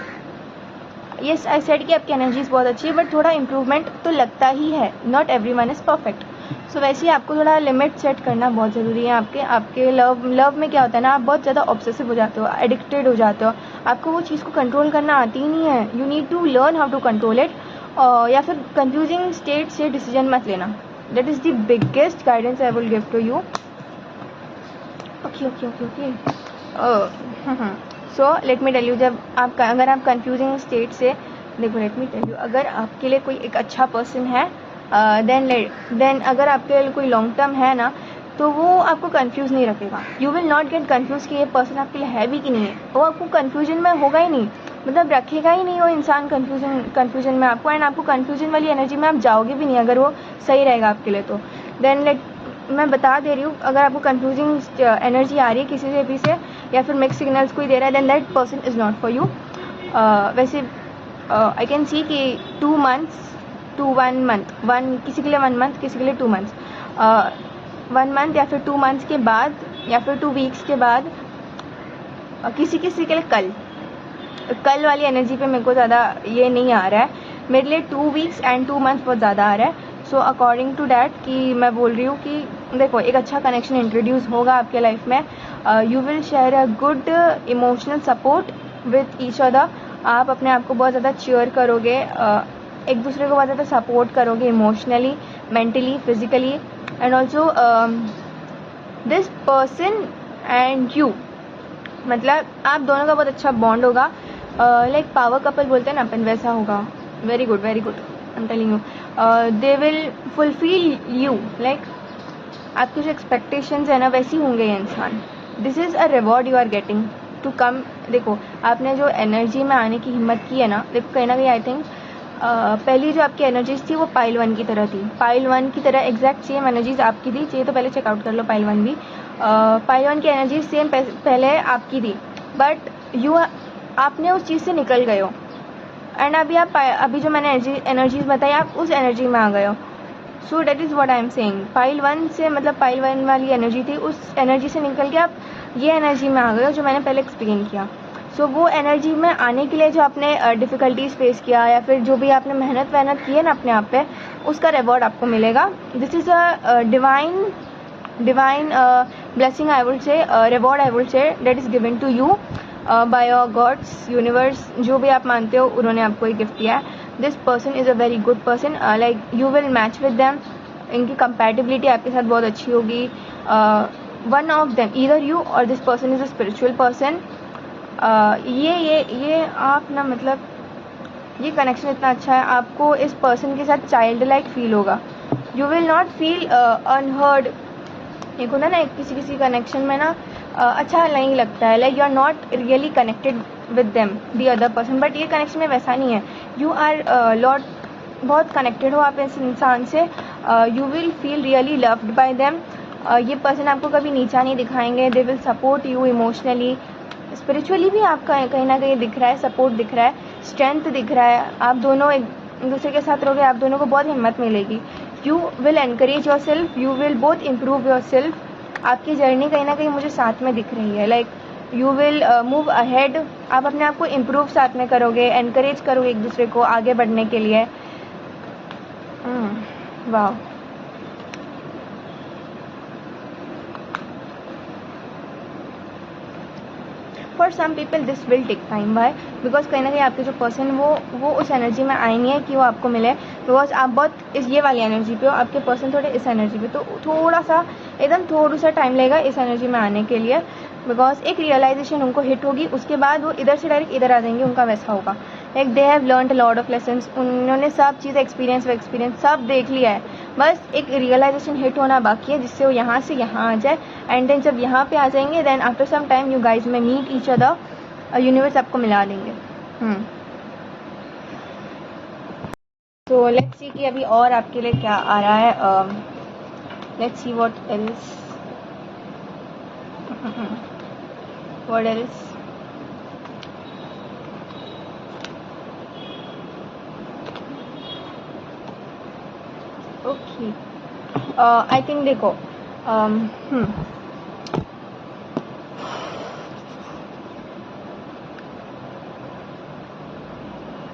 येस, आई सेड कि आपकी एनर्जीज बहुत अच्छी है, बट थोड़ा इम्प्रूवमेंट तो लगता ही है. Not everyone is perfect. So वैसे ही आपको थोड़ा लिमिट सेट करना बहुत ज़रूरी है. आपके लव में क्या होता है ना, आप बहुत ज़्यादा ऑब्सेसिव हो जाते हो, एडिक्टेड हो जाते हो, आपको वो चीज़ को कंट्रोल करना आती ही नहीं है. You need to learn how to control it. या फिर कंफ्यूजिंग स्टेट से डिसीजन मत लेना. That is the biggest guidance I will give to you. Okay. So let me tell you, जब आप अगर आप कंफ्यूजिंग स्टेट से देखो, लेट मी टेल यू, अगर आपके लिए कोई एक अच्छा पर्सन है देन अगर आपके लिए कोई लॉन्ग टर्म है ना, तो वो आपको कंफ्यूज नहीं रखेगा. You will not get confuse कि ये पर्सन आपके लिए है भी कि नहीं है. वो आपको कंफ्यूजन में होगा ही नहीं, मतलब रखेगा ही नहीं वो इंसान कंफ्यूजन में आपको, एंड आपको कंफ्यूजन वाली एनर्जी में आप जाओगे भी नहीं अगर वो सही रहेगा आपके लिए. तो देन मैं बता दे रही हूँ, अगर आपको कंफ्यूजिंग एनर्जी आ रही है किसी से भी से, या फिर मिक्स सिग्नल्स कोई दे रहा है, then that person is not for you. वैसे आई कैन सी कि 2 months to 1 month, किसी के लिए 1 month, किसी के लिए 2 months, 1 month या फिर 2 months के बाद, या फिर 2 weeks के बाद, किसी के लिए कल वाली एनर्जी पे मेरे को ज़्यादा ये नहीं आ रहा है. मेरे लिए 2 weeks एंड 2 months बहुत ज़्यादा आ रहा है. सो अकॉर्डिंग टू डैट कि मैं बोल रही हूँ कि देखो, एक अच्छा कनेक्शन इंट्रोड्यूस होगा आपके लाइफ में. You will share a good emotional support with each other. आप अपने आप को बहुत ज़्यादा चीयर करोगे, एक दूसरे को बहुत ज़्यादा सपोर्ट करोगे emotionally, mentally, physically, and also this person and you, मतलब आप दोनों का बहुत अच्छा बॉन्ड होगा. लाइक पावर कपल बोलते हैं ना अपन, वैसा होगा. Very good, very good, I am telling you. They will fulfil you, like आपकी जो एक्सपेक्टेशंस है ना वैसी होंगे ये इंसान. This is a reward you are getting to come. देखो, आपने जो एनर्जी में आने की हिम्मत की है ना, देखो कहीं ना कहीं आई थिंक पहली जो आपकी एनर्जीज थी वो पाइल 1 की तरह थी. पाइल 1 की तरह एग्जैक्ट सेम एनर्जीज आपकी थी. चाहिए तो पहले चेकआउट कर लो पाइल 1 भी. पाइल 1 की एनर्जीज सेम पहले आपकी थी, बट आपने उस चीज़ से निकल गए हो, एंड अभी जो मैंने एनर्जीज बताई आप उस एनर्जी में आ गए हो. So that is what I am saying. Pile 1 से मतलब पाइल 1 वाली एनर्जी थी, उस एनर्जी से निकल के आप ये एनर्जी में आ गए हो जो मैंने पहले एक्सपीरियंस किया. सो वो एनर्जी में आने के लिए जो आपने डिफ़िकल्टीज फेस किया, या फिर जो भी आपने मेहनत की है ना अपने आप पे, उसका रिवॉर्ड आपको मिलेगा. This is a divine blessing I would say, reward I would say, that is given to you by your gods, universe, जो भी आप मानते हो उन्होंने आपको ये गिफ्ट किया है. This person is a very good person. Like you will match with them. इनकी कंपैटिबिलिटी आपके साथ बहुत अच्छी होगी. One of them, either you or this person is a spiritual person. ये आप ना, मतलब ये कनेक्शन इतना अच्छा है, आपको इस पर्सन के साथ चाइल्ड लाइक फील होगा. You will not feel unheard. एक होता ना किसी कनेक्शन में ना अच्छा नहीं लगता है, like you are not really connected with them the other person, but ये कनेक्शन में वैसा नहीं है. यू आर बहुत कनेक्टेड हो आप इस इंसान से. You will feel really loved by them. ये पर्सन आपको कभी नीचा नहीं दिखाएंगे. They will support you emotionally, spiritually भी आपका कहीं ना कहीं दिख रहा है, सपोर्ट दिख रहा है, स्ट्रेंथ दिख रहा है. आप दोनों एक दूसरे के साथ रहोगे, आप दोनों को बहुत हिम्मत मिलेगी. You will encourage your self, you will both improve your self. आपकी जर्नी कहीं ना कहीं मुझे साथ में दिख रही है. Like you will move ahead. आप अपने आप को इम्प्रूव साथ में करोगे, एनकरेज करोगे एक दूसरे को आगे बढ़ने के लिए. वाह. For some people this will take time. Why? Because कहीं ना कहीं आपके जो पर्सन वो उस एनर्जी में आए नहीं है कि वो आपको मिले. बिकॉज आप बहुत ये वाली एनर्जी पे हो, आपके पर्सन थोड़े इस एनर्जी पे, तो थोड़ा सा टाइम लगेगा इस एनर्जी में आने के लिए. बिकॉज एक रियलाइजेशन उनको हिट होगी, उसके बाद वो इधर से डायरेक्ट इधर आ जाएंगे. उनका वैसा होगा, like they have learned a lot of lessons. उन्होंने सब चीज़ें एक्सपीरियंस सब देख लिया है. बस एक रियलाइजेशन हिट होना बाकी है, जिससे वो यहाँ से यहाँ आ जाए. एंड देन जब यहाँ पे आ जाएंगे, then after some time you guys में मीट ईच अदर. यूनिवर्स आपको मिला देंगे. तो लेट्स सी कि अभी और आपके लिए क्या आ रहा है. Let's see what else. What else. Okay, I think देखो,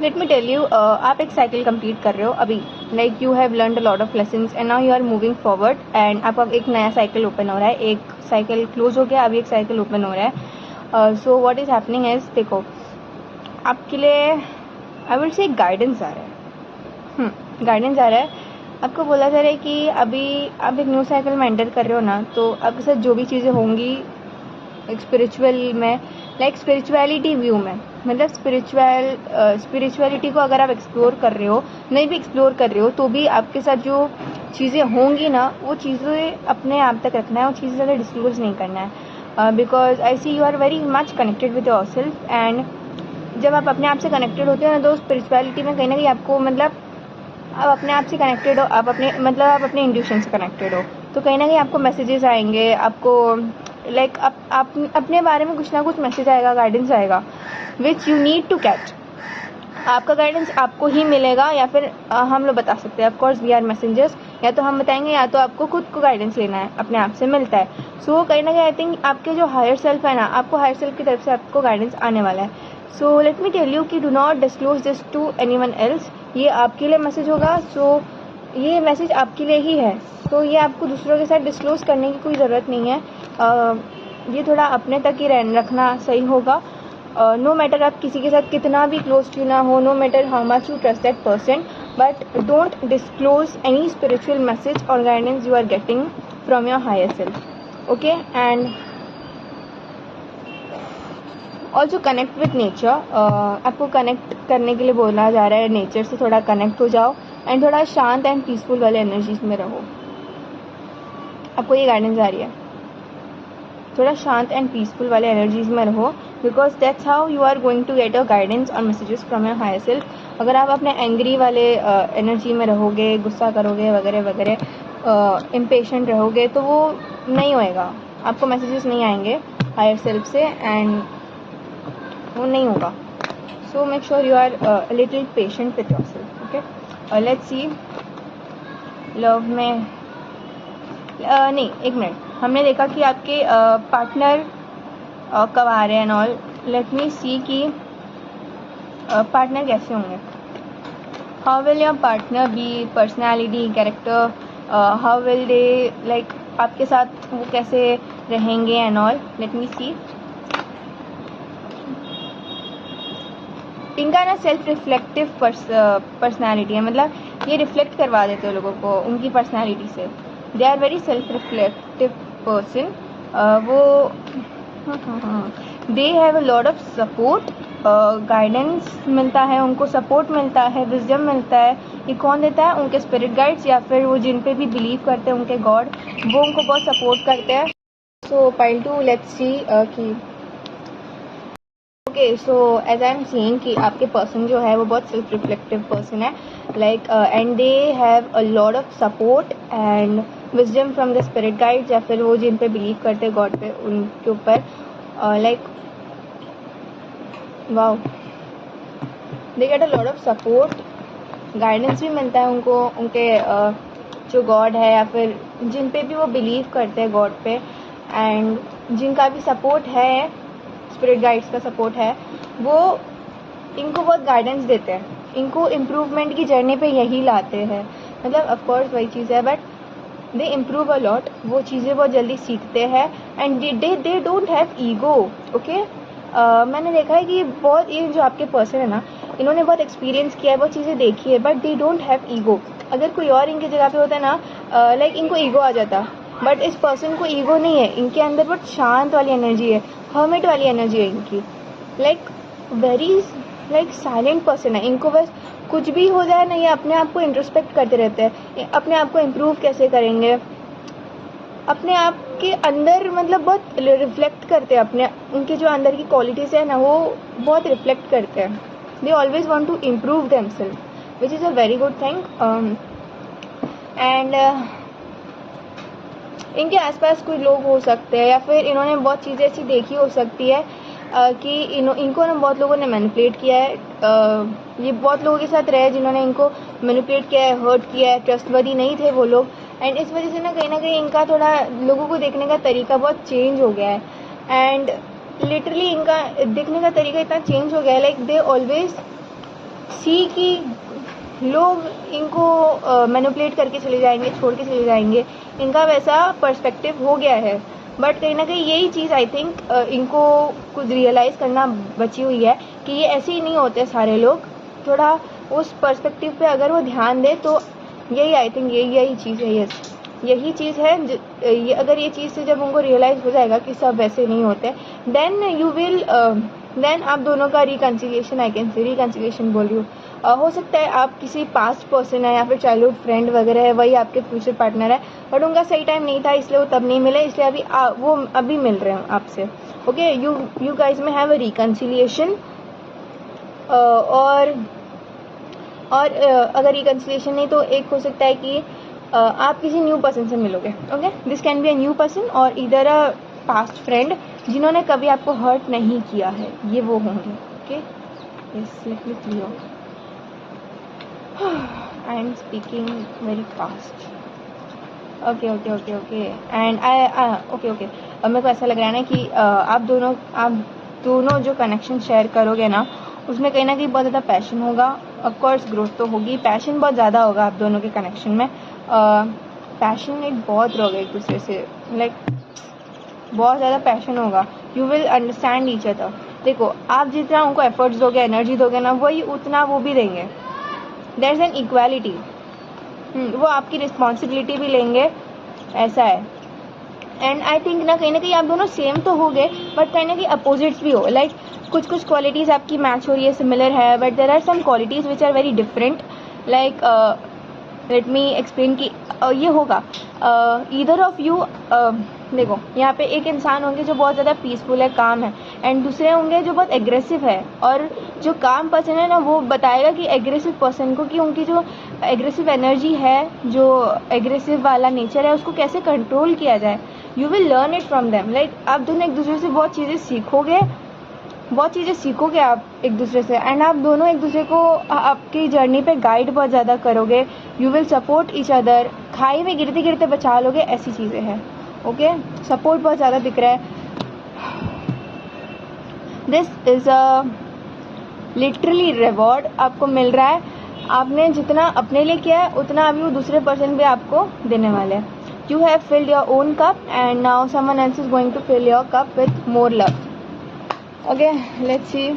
लेट मी टेल यू, आप एक साइकिल कंप्लीट कर रहे हो अभी. Like you have learned a lot of lessons and now you are moving forward. And आपका एक नया साइकिल ओपन हो रहा है. एक साइकिल क्लोज हो गया, अभी एक साइकिल ओपन हो रहा है. So what is happening is, देखो आपके लिए आई विल से गाइडेंस आ रहा है. गाइडेंस आ रहा है. आपको बोला जा रहा है कि अभी आप एक न्यू साइकिल में एंटर कर रहे हो ना, तो आपके साथ जो भी चीज़ें होंगी स्पिरिचुअल में, लाइक स्पिरिचुअलिटी व्यू में, मतलब स्पिरिचुअलिटी को अगर आप एक्सप्लोर कर रहे हो, नहीं भी एक्सप्लोर कर रहे हो तो भी आपके साथ जो चीज़ें होंगी ना, वो चीज़ें अपने आप तक रखना है, वो चीज़ें ज़्यादा डिस्क्लोज नहीं करना है, because I see you are very much connected with your self. And जब आप अपने आप से कनेक्टेड होते हो ना, तो स्पिरिचुअलिटी में कहीं ना कहीं आपको, मतलब आप अपने आप से कनेक्टेड हो, आप अपने इंट्यूशन से कनेक्टेड हो, तो कहीं ना कहीं आपको मैसेजेस आएंगे, आपको लाइक आप अपने बारे में कुछ ना कुछ मैसेज आएगा, गाइडेंस आएगा, which you need to catch. आपका गाइडेंस आपको ही मिलेगा या फिर हम लोग बता सकते हैं, ऑफकोर्स वी आर मैसेंजर्स, या तो हम बताएंगे या तो आपको खुद को गाइडेंस लेना है, अपने आप से मिलता है। सो कहीं ना कहीं आई थिंक आपके जो हायर सेल्फ है ना, आपको हायर सेल्फ की तरफ से आपको गाइडेंस आने वाला है। So let me tell you कि do not disclose this to anyone else. ये आपके लिए मैसेज होगा, सो ये मैसेज आपके लिए ही है, तो ये आपको दूसरों के साथ डिस्क्लोज करने की कोई ज़रूरत नहीं है। ये थोड़ा अपने तक ही रखना सही होगा। नो मैटर आप किसी के साथ कितना भी क्लोज क्यों ना हो, no matter how much you trust that person, but don't disclose any spiritual message or guidance you are getting from your higher self. Okay, and also connect with nature. आपको कनेक्ट करने के लिए बोला जा रहा है, नेचर से थोड़ा कनेक्ट हो जाओ एंड थोड़ा शांत एंड पीसफुल वाले एनर्जीज में रहो। आपको ये गाइडेंस आ रही है, थोड़ा शांत एंड पीसफुल वाले एनर्जीज में रहो, because that's how you are going to get your guidance और messages from your higher self. अगर आप अपने एंग्री वाले एनर्जी में रहोगे, गुस्सा करोगे वगैरह वगैरह, इम्पेशेंट रहोगे, तो वो नहीं होएगा, आपको मैसेजेस नहीं आएंगे हायर सेल्फ से, एंड वो नहीं होगा। So make sure you are little patient with yourself. Okay, let's see love में नहीं, एक मिनट, हमने देखा कि आपके पार्टनर कब आ रहे हैं and all. Let me see कि पार्टनर कैसे होंगे। How will your partner be, personality, character, how will they, like आपके साथ वो कैसे रहेंगे and all. Let me see. इनका ना सेल्फ रिफ्लेक्टिव पर्सनैलिटी है, मतलब ये रिफ्लेक्ट करवा देते हो लोगों को उनकी पर्सनैलिटी से। They are very self reflective person. वो they have a lot of support, guidance मिलता है उनको, सपोर्ट मिलता है, विजडम मिलता है। ये कौन देता है? उनके स्पिरिट गाइड्स या फिर वो जिन पे भी बिलीव करते हैं, उनके गॉड, वो उनको बहुत सपोर्ट करते हैं। So pile two, let's see कि okay, so as I am seeing कि आपके पर्सन जो है वो बहुत सेल्फ रिफ्लेक्टिव पर्सन है, like and they have a lot of support and wisdom from the spirit guides या फिर वो जिन पे बिलीव करते हैं गॉड पे, उनके ऊपर, like wow, they get a lot of support, guidance भी मिलता है उनको, उनके जो गॉड है या फिर जिन पे भी वो बिलीव करते हैं गॉड पे, एंड जिनका भी सपोर्ट है, स्पिरिट गाइड्स का सपोर्ट है, वो इनको बहुत गाइडेंस देते हैं, इनको इम्प्रूवमेंट की जर्नी पे यही लाते हैं। मतलब ऑफकोर्स वही चीज़ है, but they improve a lot, वो चीज़ें बहुत जल्दी सीखते हैं, and they don't have ego. Okay, मैंने देखा है कि बहुत, ये जो आपके पर्सन है ना, इन्होंने बहुत एक्सपीरियंस किया है, बहुत चीज़ें देखी है, but they don't have ego. अगर कोई और इनकी जगह पे होता है ना, लाइक इनको ईगो आ जाता, बट इस पर्सन को ईगो नहीं है, इनके अंदर बहुत शांत वाली एनर्जी है, हर्मिट वाली एनर्जी है इनकी, like very like silent person है। इनको बस कुछ भी हो जाए ना, ये अपने आप को इंट्रोस्पेक्ट करते रहते हैं, अपने आप को इम्प्रूव कैसे करेंगे, अपने आप के अंदर, मतलब बहुत रिफ्लेक्ट करते हैं अपने, उनके जो अंदर की क्वालिटीज है ना, वो बहुत रिफ्लेक्ट करते हैं। They always want to improve themselves, which is a very good thing. And इनके आसपास कोई लोग हो सकते हैं या फिर इन्होंने बहुत चीज़ें ऐसी देखी हो सकती है कि इनको ना बहुत लोगों ने मैनिपुलेट किया है, ये बहुत लोगों के साथ रहे जिन्होंने इनको मैनिपुलेट किया है, हर्ट किया है, ट्रस्टवर्दी नहीं थे वो लोग, एंड इस वजह से ना कहीं इनका थोड़ा लोगों को देखने का तरीका बहुत चेंज हो गया है, एंड लिटरली इनका देखने का तरीका इतना चेंज हो गया है, लाइक दे ऑलवेज सी कि लोग इनको मैनिपुलेट करके चले जाएंगे, छोड़ के चले जाएंगे, इनका वैसा पर्सपेक्टिव हो गया है। बट कहीं ना कहीं यही चीज़ आई थिंक इनको कुछ रियलाइज़ करना बची हुई है कि ये ऐसे ही नहीं होते सारे लोग, थोड़ा उस पर्सपेक्टिव पे अगर वो ध्यान दे तो यही आई थिंक यही चीज़ है। यस, यही चीज़ है ये अगर ये चीज़ से जब उनको रियलाइज़ हो जाएगा कि सब वैसे नहीं होते, देन यू विल देन आप दोनों का reconciliation, I can say reconciliation बोल रही हूँ, हो सकता है आप किसी पास्ट पर्सन है या फिर चाइल्डहुड फ्रेंड वगैरह है, वही आपके फ्यूचर पार्टनर है, बट उनका सही टाइम नहीं था इसलिए वो तब नहीं मिले, इसलिए अभी वो अभी मिल रहे हैं आपसे। ओके, यू गाइज में हैव अ रिकन्सिलिएशन। और अगर रिकन्सिलिएशन नहीं तो एक हो सकता है कि आप किसी न्यू पर्सन से मिलोगे। Okay, this can be a new person और इधर अ पास्ट फ्रेंड जिन्होंने कभी आपको हर्ट नहीं किया है, ये वो होंगे। Okay, yes, let me clear, I am speaking very fast. Okay okay okay okay and okay okay, अब मेरे को ऐसा लग रहा है ना कि आप दोनों जो कनेक्शन शेयर करोगे ना, उसमें कहीं ना कहीं बहुत ज़्यादा पैशन होगा। ऑफ कोर्स ग्रोथ तो होगी, पैशन बहुत ज़्यादा होगा आप दोनों के कनेक्शन में। पैशनेट बहुत रहोगे एक दूसरे से, लाइक बहुत ज़्यादा पैशन होगा। You will understand each other. देखो, आप जितना उनको एफर्ट्स दोगे, एनर्जी दोगे ना, वही उतना वो भी देंगे। There is an equality. वो आपकी रिस्पॉन्सिबिलिटी भी लेंगे, ऐसा है। एंड आई थिंक ना कहीं आप दोनों सेम तो हो गए, बट कहीं ना कहीं अपोजिट्स भी हो। लाइक कुछ क्वालिटीज़ आपकी मैच हो रही है, सिमिलर है, but there are some qualities which are very different. Like let me explain कि ये होगा ईदर ऑफ यू। देखो, यहाँ पे एक इंसान होंगे जो बहुत ज़्यादा पीसफुल है, काम है, एंड दूसरे होंगे जो बहुत एग्रेसिव है। और जो काम पर्सन है ना, वो बताएगा कि एग्रेसिव पर्सन को कि उनकी जो एग्रेसिव एनर्जी है, जो एग्रेसिव वाला नेचर है, उसको कैसे कंट्रोल किया जाए। You will learn it from them. Like आप दोनों एक दूसरे से बहुत चीज़ें सीखोगे आप एक दूसरे से, एंड आप दोनों एक दूसरे को आपकी जर्नी पे गाइड बहुत ज़्यादा करोगे। You will support each other. खाई में गिरते गिरते बचा लोगे, ऐसी चीज़ें हैं। ओके, सपोर्ट बहुत ज़्यादा दिख रहा है। This is a literally reward आपको मिल रहा है। आपने जितना अपने लिए किया है, उतना अभी वो दूसरे पर्सन भी आपको देने वाले हैं। You have filled your own cup and now someone else is going to fill your cup with more love. Okay, let's see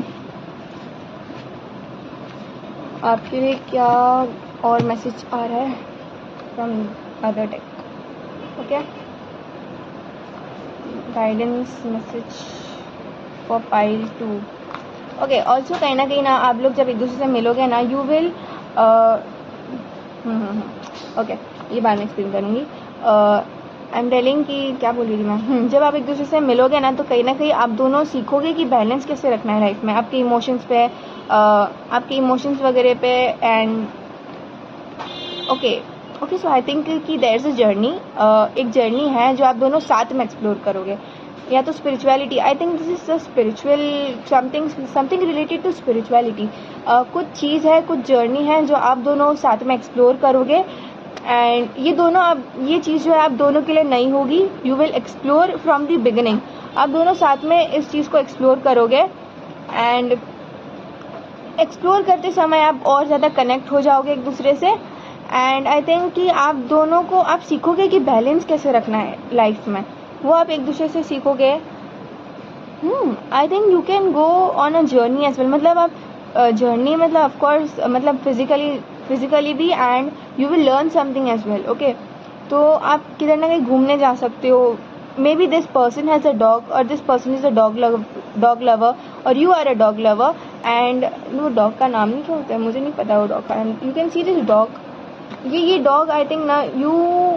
आपके लिए क्या और मैसेज आ रहा है from other deck. Okay, guidance message for pile 2। Okay, also कहीं ना आप लोग जब एक दूसरे से मिलोगे ना, यू विल ओके, ये बाद में एक्सप्लेन करूँगी। आई एम टेलिंग कि क्या बोल रही थी मैं। जब आप एक दूसरे से मिलोगे ना, तो कहीं आप दोनों सीखोगे कि बैलेंस कैसे रखना है लाइफ में, आपके इमोशंस पे, आपके इमोशंस वगैरह पे। And okay so I think कि देयर इज अ जर्नी, एक जर्नी है जो आप दोनों साथ में एक्सप्लोर करोगे, या तो spirituality. I think this is a spiritual something related to spirituality. कुछ चीज़ है, कुछ जर्नी है जो आप दोनों साथ में एक्सप्लोर करोगे। एंड ये चीज़ जो है आप दोनों के लिए नई होगी। You will explore from the beginning. आप दोनों साथ में इस चीज़ को एक्सप्लोर करोगे, एंड एक्सप्लोर करते समय आप और ज़्यादा कनेक्ट हो जाओगे एक दूसरे से। एंड आई थिंक कि आप दोनों को आप सीखोगे कि बैलेंस कैसे रखना है लाइफ में, वो आप एक दूसरे से सीखोगे। I think you can go on a journey as well. मतलब आप जर्नी मतलब ऑफकोर्स मतलब फिजिकली भी, and you will learn something as well. Okay, तो आप किधर ना कहीं घूमने जा सकते हो। Maybe this person has a dog, और this person is a dog lover, और you are a dog lover. And वो डॉग का नाम नहीं क्या होता है, मुझे नहीं पता वो डॉग का। You can see this dog, ये डॉग आई थिंक ना you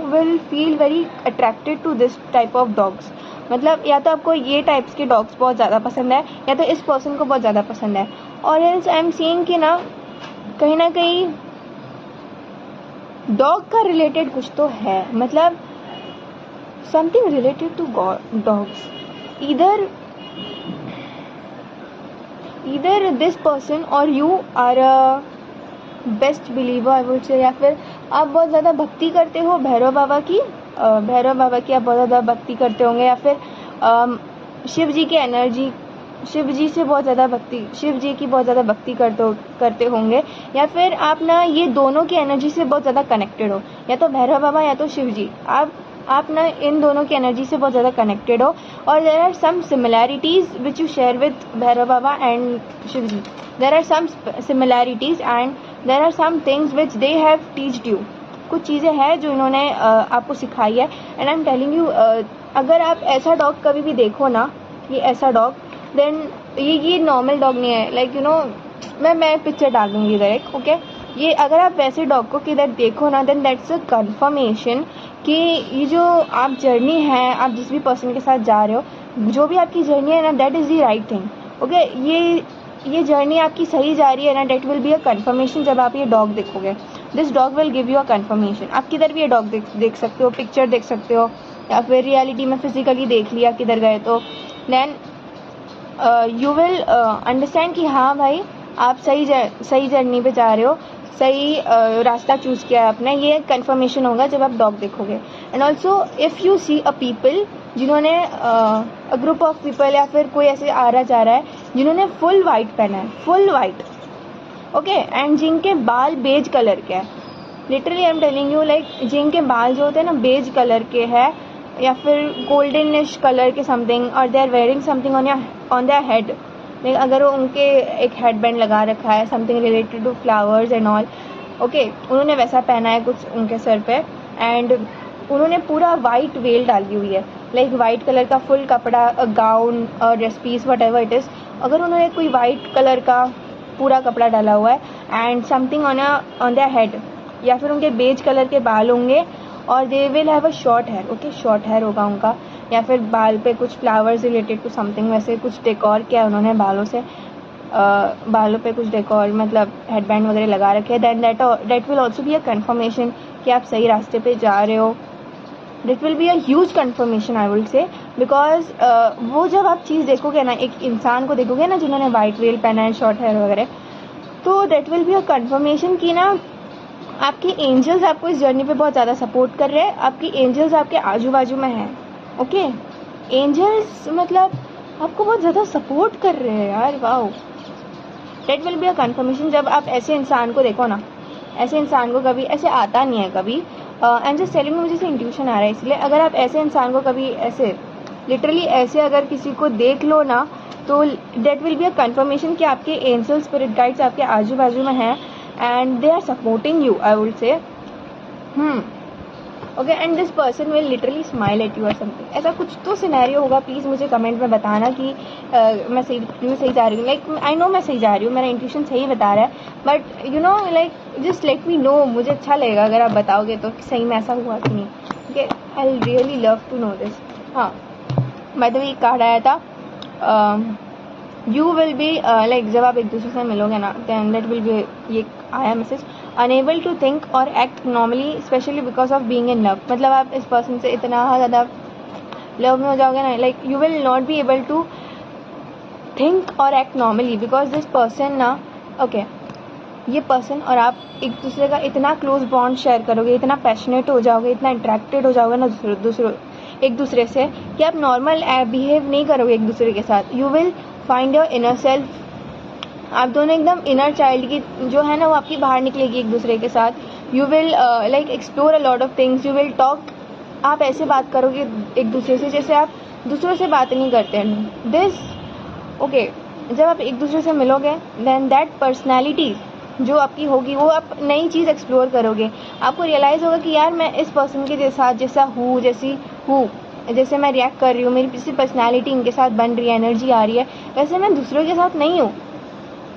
will feel very attracted to this type of dogs. मतलब या तो आपको ये टाइप्स के डॉग्स बहुत ज़्यादा पसंद है, या तो इस पर्सन को बहुत ज़्यादा पसंद है। और एल्स आई एम सीइंग कि ना कहीं डॉग का रिलेटेड कुछ तो है, मतलब something related to dogs. Either this person or you are a best believer I would say, या फिर आप बहुत ज़्यादा भक्ति करते हो भैरव बाबा की आप बहुत ज़्यादा भक्ति करते होंगे, या फिर शिव जी की एनर्जी, शिव जी की बहुत ज़्यादा भक्ति करते होंगे, या फिर आप ना ये दोनों की एनर्जी से बहुत ज़्यादा कनेक्टेड हो, या तो भैरव बाबा या तो शिव जी। आप ना इन दोनों की एनर्जी से बहुत ज़्यादा कनेक्टेड हो। और there are some similarities which you share with Bhairav Baba and Shiv ji. There are some similarities and there are some things which they have teached you कुछ चीज़ें हैं जो इन्होंने आपको सिखाई है। And I am telling you, अगर आप ऐसा डॉग कभी भी देखो ना, ये ऐसा डॉग, देन ये नॉर्मल डॉग नहीं है। लाइक यू नो, मैं पिक्चर डाल दूँगी इधर एक, ओके। ये अगर आप वैसे डॉग को किधर देखो ना, देन दैट्स अ कन्फर्मेशन कि ये जो आप जर्नी है, आप जिस भी पर्सन के साथ जा रहे हो, जो भी आपकी जर्नी है ना, that is the right thing, okay. ये जर्नी आपकी सही जा रही है ना, that will be a confirmation जब आप ये डॉग देखोगे। This dog will give you a confirmation. आप किधर भी ये डॉग देख सकते हो, पिक्चर देख सकते हो, या फिर रियलिटी में फिजिकली देख लिया किधर गए तो, देन यू विल अंडरस्टैंड कि हाँ भाई, आप सही जर्नी पे जा रहे हो, सही रास्ता चूज़ किया है आपने। ये कंफर्मेशन होगा जब आप डॉग देखोगे। And also if you see a people जिन्होंने अ ग्रुप ऑफ पीपल या फिर कोई ऐसे आ रहा जा रहा है जिन्होंने फुल वाइट पहना है, फुल वाइट, ओके, एंड जिनके बाल बेज कलर के हैं, literally I am telling you, like जिनके बाल जो होते हैं ना बेज कलर के है या फिर गोल्डनिश कलर के समथिंग, और they are wearing something on their head, like अगर वो उनके एक हेड बैंड लगा रखा है, something related to flowers and all, okay, उन्होंने वैसा पहना है कुछ उनके सर पे, एंड उन्होंने पूरा वाइट वेल डाली हुई है, लाइक वाइट कलर का फुल कपड़ा, गाउन और dress piece whatever it is, अगर उन्होंने कोई वाइट कलर का पूरा कपड़ा डाला हुआ है and something on their head, या फिर उनके बेज कलर के बाल होंगे और they will have a short hair, okay, short hair होगा उनका, या फिर बाल पे कुछ फ्लावर्स रिलेटेड टू समथिंग, वैसे कुछ डेकोर किया उन्होंने बालों से, बालों पे कुछ डेकोर मतलब हेडबैंड वगैरह लगा रखे हैं, then that will also be a confirmation कि आप सही रास्ते पे जा रहे हो। That will be a huge confirmation I will say, because वो जब आप चीज़ देखोगे ना, एक इंसान को देखोगे ना जिन्होंने वाइट वेल पहना है, शॉर्ट हेयर वगैरह, तो that will be a confirmation कि ना आपके एंजल्स आपको इस जर्नी पे बहुत ज़्यादा सपोर्ट कर रहे हैं, आपकी एंजल्स आपके आजू बाजू में हैं, ओके। एंजल्स मतलब आपको बहुत ज़्यादा सपोर्ट कर रहे हैं यार, wow. That will be a confirmation जब आप ऐसे इंसान को देखो ना, ऐसे इंसान को कभी ऐसे आता नहीं है कभी, एंड जस्ट टेलिंग मुझे से इंट्यूशन आ रहा है, इसलिए अगर आप ऐसे इंसान को कभी ऐसे लिटरली ऐसे अगर किसी को देख लो ना, तो that will be a confirmation कि आपके एंजल स्पिरिट गाइड्स आपके आजू बाजू में हैं and they are supporting you, I would say, okay, and this person will literally smile at you or something, ऐसा कुछ तो सिनेरियो होगा। प्लीज़ मुझे कमेंट में बताना कि मैं सही जा रही हूँ, लाइक आई नो मैं सही जा रही हूँ, मेरा इंट्यूशन सही बता रहा है, but you know like just let me no, मुझे अच्छा लगेगा अगर आप बताओगे तो कि सही में ऐसा हुआ कि नहीं, okay. I really love to know this. हाँ, बाय द वे एक कार्ड आया था, यू विल बी लाइक जब आप एक दूसरे से मिलोगे ना, दैन दैट विल बी, ये आया मैसेज, अनेबल टू थिंक और act normally specially because of being in love, मतलब आप इस पर्सन से इतना ज़्यादा लव में हो जाओगे ना, like you will not be able to think और act normally because this person ना, ओके, ये पर्सन और आप एक दूसरे का इतना क्लोज बॉन्ड शेयर करोगे, इतना पैशनेट हो जाओगे, इतना अट्रैक्टेड हो जाओगे ना एक दूसरे से कि आप नॉर्मल बिहेव नहीं करोगे एक दूसरे के साथ। You will find your inner self, आप दोनों एकदम इनर चाइल्ड की जो है ना वो आपकी बाहर निकलेगी एक दूसरे के साथ। You will like explore a lot of things, you will talk, आप ऐसे बात करोगे एक दूसरे से जैसे आप दूसरों से बात नहीं करते हैं। दिस ओके, जब आप एक दूसरे से मिलोगे देन दैट पर्सनैलिटी जो आपकी होगी वो आप नई चीज़ एक्सप्लोर करोगे। आपको रियलाइज़ होगा कि यार मैं इस पर्सन के साथ जैसा हूँ, जैसे मैं रिएक्ट कर रही हूँ, मेरी किसी पर्सनैलिटी इनके साथ बन रही है, एनर्जी आ रही है, वैसे मैं दूसरों के साथ नहीं हूँ।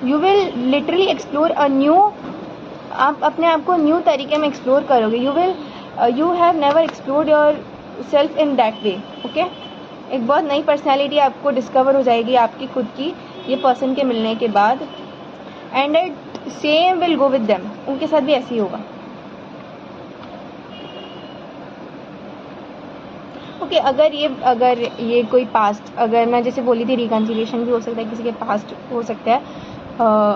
You will literally explore a new, आप अपने आप को न्यू तरीके में एक्सप्लोर करोगे। You have never explored your self in that way, okay. एक बहुत नई पर्सनैलिटी आपको डिस्कवर हो जाएगी आपकी खुद की ये पर्सन के मिलने के बाद, and it same will go with them, उनके साथ भी ऐसे ही होगा, ओके। अगर ये कोई पास्ट, अगर मैं जैसे बोली थी रिकन्सिलिएशन भी हो सकता है, किसी के पास्ट हो सकता है,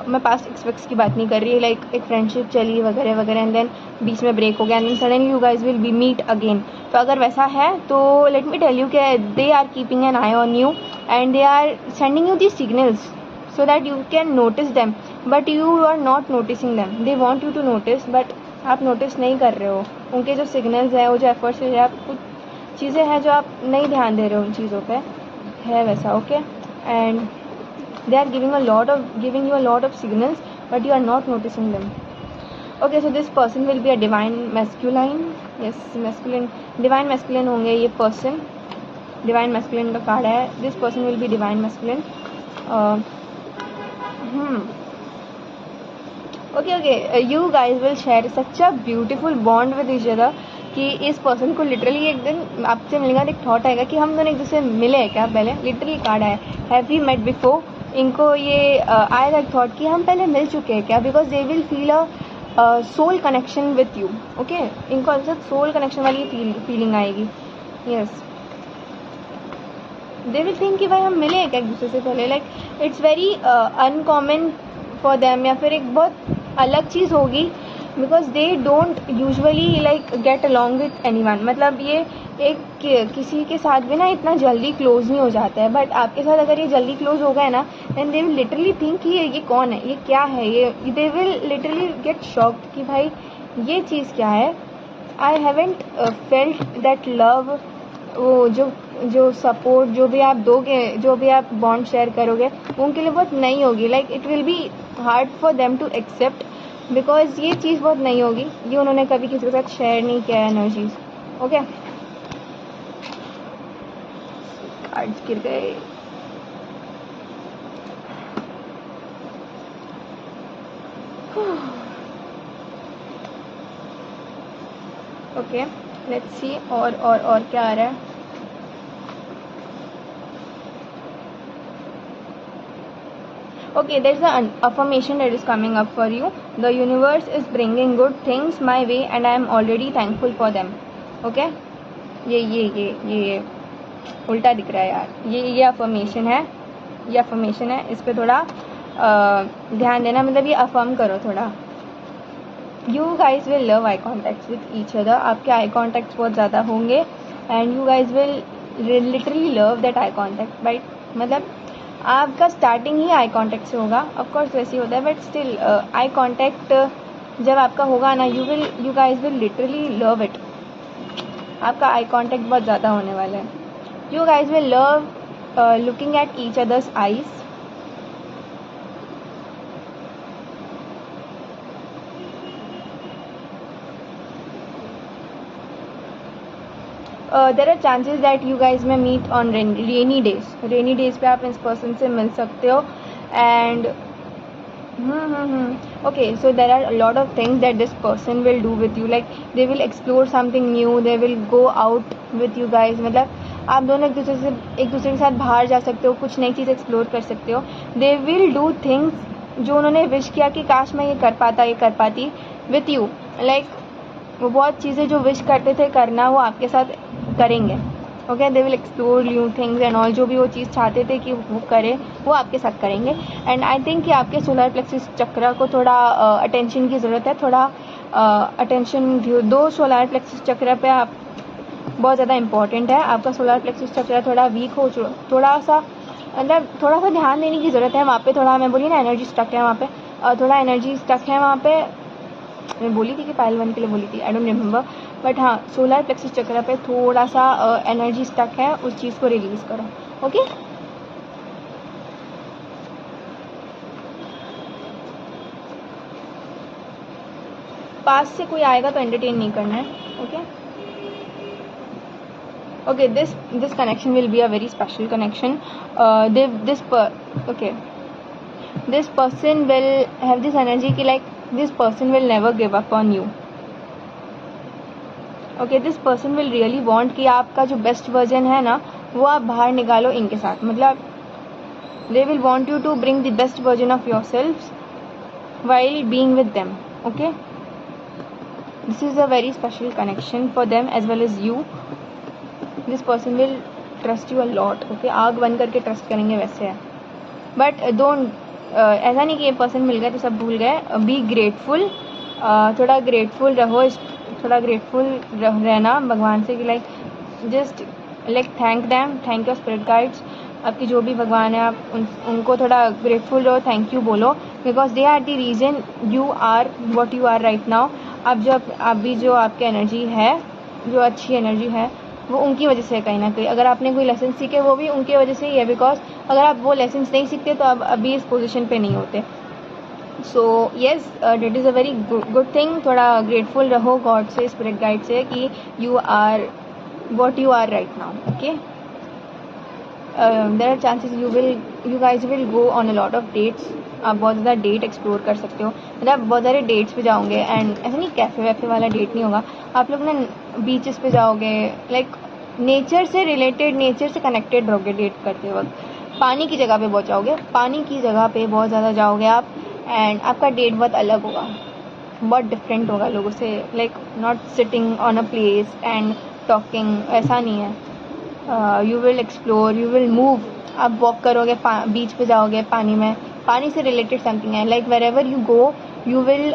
मैं पास्ट एक्सपेक्ट्स की बात नहीं कर रही, लाइक एक फ्रेंडशिप चली वगैरह वगैरह एंड देन बीच में ब्रेक हो गया and then suddenly you guys will be meet again. तो अगर वैसा है तो लेट मी टेल यू कि they are keeping an eye on you and they are sending you the signals so that you can notice them, but you are not noticing them. They want you to notice but आप notice नहीं कर रहे हो उनके जो signals हैं, वो जो एफर्ट्स है, आप कुछ चीज़ें हैं जो आप नहीं ध्यान दे रहे हो उन चीज़ों पे, है वैसा, okay. And they are giving you a lot of signals but you are not noticing them, okay, so this person will be a divine masculine. Yes, masculine, divine masculine होंगे ये पर्सन. डिवाइन मैस्कुलिन का card है. This person will be divine masculine. Okay, you guys will share such a beautiful bond with each other कि इस person को literally एक दिन आपसे मिलेगा, एक थॉट आएगा कि हम दोनों एक दूसरे मिले हैं क्या पहले. लिटरली कार्ड आया, हैव यू मेट बिफोर. इनको ये आएगा एक थॉट कि हम पहले मिल चुके हैं क्या, because they will feel a soul connection with you. Okay, इनको अंदर सोल कनेक्शन वाली फीलिंग आएगी. यस, दे विल थिंक कि भाई हम मिले हैं क्या एक दूसरे से पहले. Like it's very uncommon for them, या फिर एक बहुत अलग चीज़ होगी, because they don't usually like get along with any one. मतलब ये एक किसी के साथ भी ना इतना जल्दी क्लोज नहीं हो जाता है, बट आपके साथ अगर ये जल्दी क्लोज हो गए ना, then they will literally think कि ये कौन है, ये क्या है, ये they will literally get shocked कि भाई ये चीज़ क्या है. I haven't felt that love. वो जो सपोर्ट जो भी आप दोगे, जो भी आप बॉन्ड शेयर करोगे, उनके लिए बहुत नई होगी. Like it will be hard for them to accept, because ये चीज़ बहुत नई होगी, ये उन्होंने कभी किसी के साथ शेयर नहीं किया है एनर्जीज. ओके, कार्ड्स गिर गए. ओके, लेट्स सी और क्या आ रहा है. Okay, there's an affirmation that is coming up for you. The universe is bringing good things my way and I am already thankful for them. Okay, ये उल्टा दिख रहा है यार. ये अफर्मेशन है, ये अफर्मेशन है. इस पे थोड़ा ध्यान देना, मतलब ये अफर्म करो थोड़ा. You guys will love I contacts with each other. आपके आई कॉन्टैक्ट्स बहुत ज़्यादा होंगे and you guys will literally love that eye contact. Right, मतलब आपका स्टार्टिंग ही आई कॉन्टैक्ट से होगा. ऑफकोर्स वैसे ही होता है, बट स्टिल आई कॉन्टैक्ट जब आपका होगा ना, you guys will literally love it. आपका आई कॉन्टैक्ट बहुत ज़्यादा होने वाला है. You guys will love looking at each others eyes. There are chances that you guys में meet on rainy days. Rainy days पे आप इस पर्सन से मिल सकते हो. And okay, so there are lot of things that this person will do with you. Like they will explore something new, they will go out with you guys. मतलब आप दोनों एक दूसरे के साथ बाहर जा सकते हो, कुछ नई चीज़ एक्सप्लोर कर सकते हो. दे विल डू थिंग्स जो उन्होंने विश किया कि काश मैं ये कर पाती विथ यू. लाइक वो बहुत चीज़ें जो विश करते थे करना, वो आपके साथ करेंगे. Okay, they will explore new things and all. जो भी वो चीज़ चाहते थे कि वो करें, वो आपके साथ करेंगे. एंड आई थिंक कि आपके सोलर प्लेक्सिस चक्र को थोड़ा अटेंशन की ज़रूरत है. थोड़ा अटेंशन दो. सोलर प्लेक्सिस चक्र पे आप बहुत ज़्यादा इंपॉर्टेंट है. आपका सोलर प्लेक्सिस चक्र थोड़ा वीक हो, थोड़ा सा ध्यान देने की ज़रूरत है वहाँ पे. थोड़ा मैं बोली ना एनर्जी स्टक है वहाँ पे, थोड़ा एनर्जी स्टक है वहाँ पे. मैं बोली थी कि पायल 1 के लिए बोली थी, आई डोंट रिमेंबर, बट हाँ, सोलर प्लेक्सिस चक्र पे थोड़ा सा एनर्जी स्टक है, उस चीज़ को रिलीज़ करो. ओके, पास से कोई आएगा तो एंटरटेन नहीं करना है. Okay, this connection will be a very special connection. This person will have this energy कि like this person will never give up on you. Okay, this person will really want कि आपका जो best version है ना, वो आप बाहर निकालो इनके साथ. मतलब they will want you to bring the best version of yourselves while being with them. Okay, this is a very special connection for them as well as you. This person will trust you a lot. Okay, आग बंद करके trust करेंगे वैसे है, but don't ऐसा नहीं कि ये पर्सन मिल गया तो सब भूल गए. Be grateful. थोड़ा ग्रेटफुल रहो. थोड़ा ग्रेटफुल रहना भगवान से कि like just like thank them, thank your spirit guides. आपकी जो भी भगवान है, आप उनको थोड़ा ग्रेटफुल रहो, थैंक यू बोलो, because they are the reason you are what you are right now. आप भी जो आपकी एनर्जी है, जो अच्छी एनर्जी है, वो उनकी वजह से है कहीं ना कहीं. अगर आपने कोई लेसन सीखे, वो भी उनकी वजह से ही है, बिकॉज अगर आप वो लेसन नहीं सीखते तो आप अभी इस पोजीशन पे नहीं होते. So yes, date is a very good thing. थोड़ा ग्रेटफुल रहो गॉड से, स्पिरिट गाइड से, कि you are what you are right now. Okay, there are chances you guys will go on a lot of dates. आप बहुत ज़्यादा date explore कर सकते हो, मतलब बहुत सारे डेट्स पे जाओगे. एंड ऐसा नहीं कैफ़े वैफे वाला डेट नहीं होगा, आप लोग ना बीचेस पे जाओगे, लाइक नेचर से रिलेटेड, नेचर से कनेक्टेड रहोगे डेट करते वक्त. पानी की जगह पे बहुत जाओगे, पानी की जगह पे बहुत ज़्यादा जाओगे आप. एंड आपका डेट बहुत अलग होगा, बहुत डिफरेंट होगा लोगों से. Like not sitting on a place and talking, ऐसा नहीं है. You will explore, you will move. आप वॉक करोगे, बीच पे जाओगे, पानी में, पानी से रिलेटेड समथिंग है. Like wherever you go you will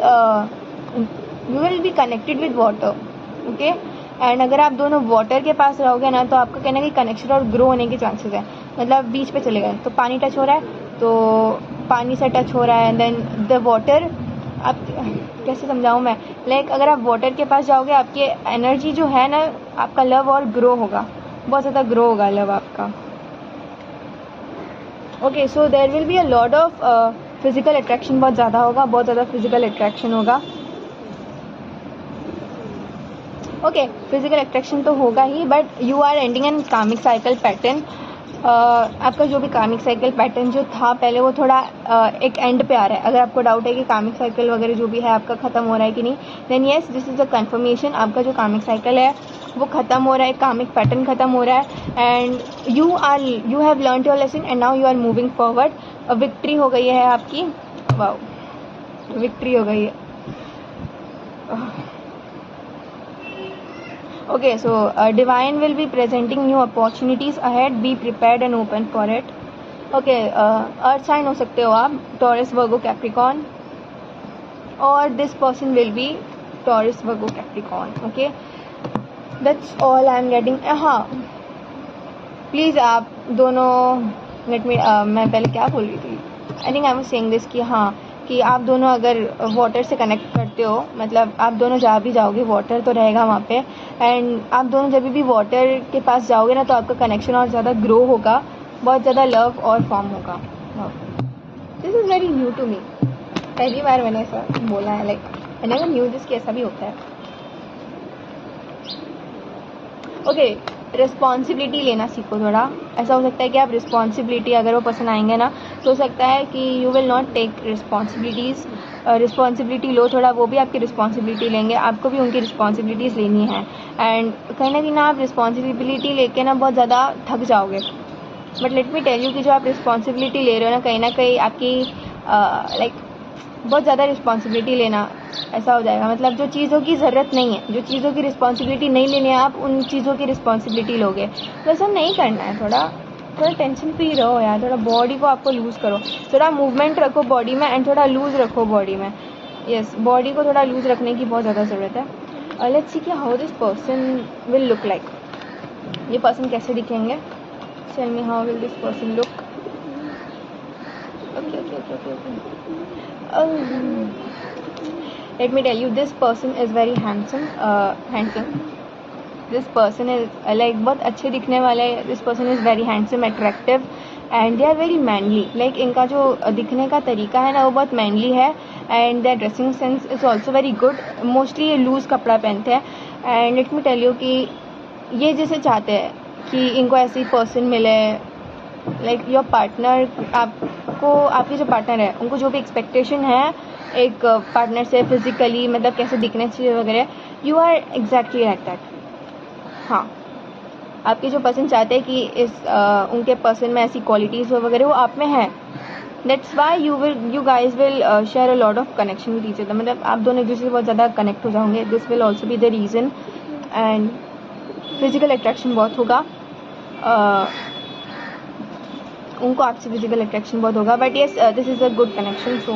be connected with water. Okay, and अगर आप दोनों वाटर के पास रहोगे ना, तो आपका कहना कि कनेक्शन और ग्रो होने के चांसेस है. मतलब बीच पे चले गए तो पानी टच हो रहा है, तो पानी से टच हो रहा है. एंड देन द वाटर, आप कैसे समझाऊँ मैं, लाइक अगर आप वाटर के पास जाओगे, आपकी एनर्जी जो है ना, आपका लव और ग्रो होगा, बहुत ज़्यादा ग्रो होगा लव आपका. Okay, so there will be a lot of physical attraction, बहुत ज़्यादा होगा, बहुत ज़्यादा फिजिकल अट्रैक्शन होगा. ओके, फिजिकल अट्रैक्शन तो होगा ही, but you are ending an karmic cycle pattern. आपका जो भी कामिक साइकिल पैटर्न जो था पहले, वो थोड़ा एक एंड पे आ रहा है. अगर आपको डाउट है कि कामिक साइकिल वगैरह जो भी है आपका ख़त्म हो रहा है कि नहीं, then yes, this is a confirmation. आपका जो कामिक साइकिल है वो ख़त्म हो रहा है, कामिक पैटर्न ख़त्म हो रहा है. And you have learn your lesson and now you are moving forward. Victory हो गई है आपकी. वाओ, विक्ट्री हो गई है. Okay, so divine will be presenting new opportunities ahead. Be prepared and open for it. Okay, earth sign हो सकते हो आप, Taurus, Virgo, Capricorn, और this person will be Taurus, Virgo, Capricorn. Okay, that's all I'm getting. हाँ, please आप दोनों, let me, मैं पहले क्या बोल रही थी, I think I was saying this कि हाँ, कि आप दोनों अगर वाटर से कनेक्ट करते हो, मतलब आप दोनों जहाँ भी जाओगे वाटर तो रहेगा वहाँ पे. एंड आप दोनों जब भी वाटर के पास जाओगे ना, तो आपका कनेक्शन और ज़्यादा ग्रो होगा, बहुत ज़्यादा लव और फॉर्म होगा. This is very new to me, पहली बार मैंने ऐसा बोला है. Like I never knew this कि ऐसा भी होता है. ओके, रिस्पॉन्सिबिलिटी लेना सीखो थोड़ा. ऐसा हो सकता है कि आप रिस्पॉन्सिबिलिटी, अगर वो पसंद आएंगे ना, तो हो सकता है कि you will not take responsibilities. Responsibility लो थोड़ा, वो भी आपकी रिस्पॉन्सिबिलिटी लेंगे, आपको भी उनकी रिस्पॉन्सिबिलिटीज़ लेनी है. एंड कहीं ना कहीं ना आप रिस्पॉन्सिबिलिटी लेके ना बहुत ज़्यादा थक जाओगे. But let me tell you कि जो आप रिस्पॉन्सिबिलिटी ले रहे हो ना कहीं आपकी लाइक बहुत ज़्यादा रिस्पॉन्सिबिलिटी लेना ऐसा हो जाएगा. मतलब जो चीज़ों की ज़रूरत नहीं है, जो चीज़ों की रिस्पॉन्सिबिलिटी नहीं लेनी है, आप उन चीज़ों की रिस्पॉन्सिबिलिटी लोगे. तो ऐसा नहीं करना है. थोड़ा टेंशन फ्री रहो यार. थोड़ा बॉडी को आपको लूज़ करो, थोड़ा मूवमेंट रखो बॉडी में, एंड थोड़ा लूज़ रखो बॉडी में. यस, बॉडी को थोड़ा लूज़ रखने की बहुत ज़्यादा ज़रूरत है. लेट्स सी कि how this person will look like. ये पर्सन कैसे दिखेंगे? Tell me, how will this person look? Okay. Let me tell you, this person is very handsome. This person is like बहुत अच्छे दिखने वाले. This person is very handsome, attractive, and they are very manly. Like इनका जो दिखने का तरीका है ना, वो बहुत manly है. And their dressing sense is also very good. Mostly ये loose कपड़ा पहनते हैं. And let me tell you कि ये जैसे चाहते हैं कि इनको ऐसी person मिले, लाइक योर पार्टनर, आपको, आपके जो पार्टनर है उनको जो भी एक्सपेक्टेशन है एक पार्टनर से फिजिकली, मतलब कैसे दिखने चाहिए वगैरह, you are exactly like that. हाँ, आपके जो पर्सन चाहते हैं कि उनके पर्सन में ऐसी क्वालिटीज़ वगैरह वो आप में है. That's why you guys will share a lot of connection with each other. मतलब आप दोनों एक दूसरे से बहुत ज़्यादा कनेक्ट हो जाओगे. This will also be the reason. And physical attraction बहुत होगा, उनको आपसे फिजिकल अट्रैक्शन बहुत होगा. But yes, this is a good connection, so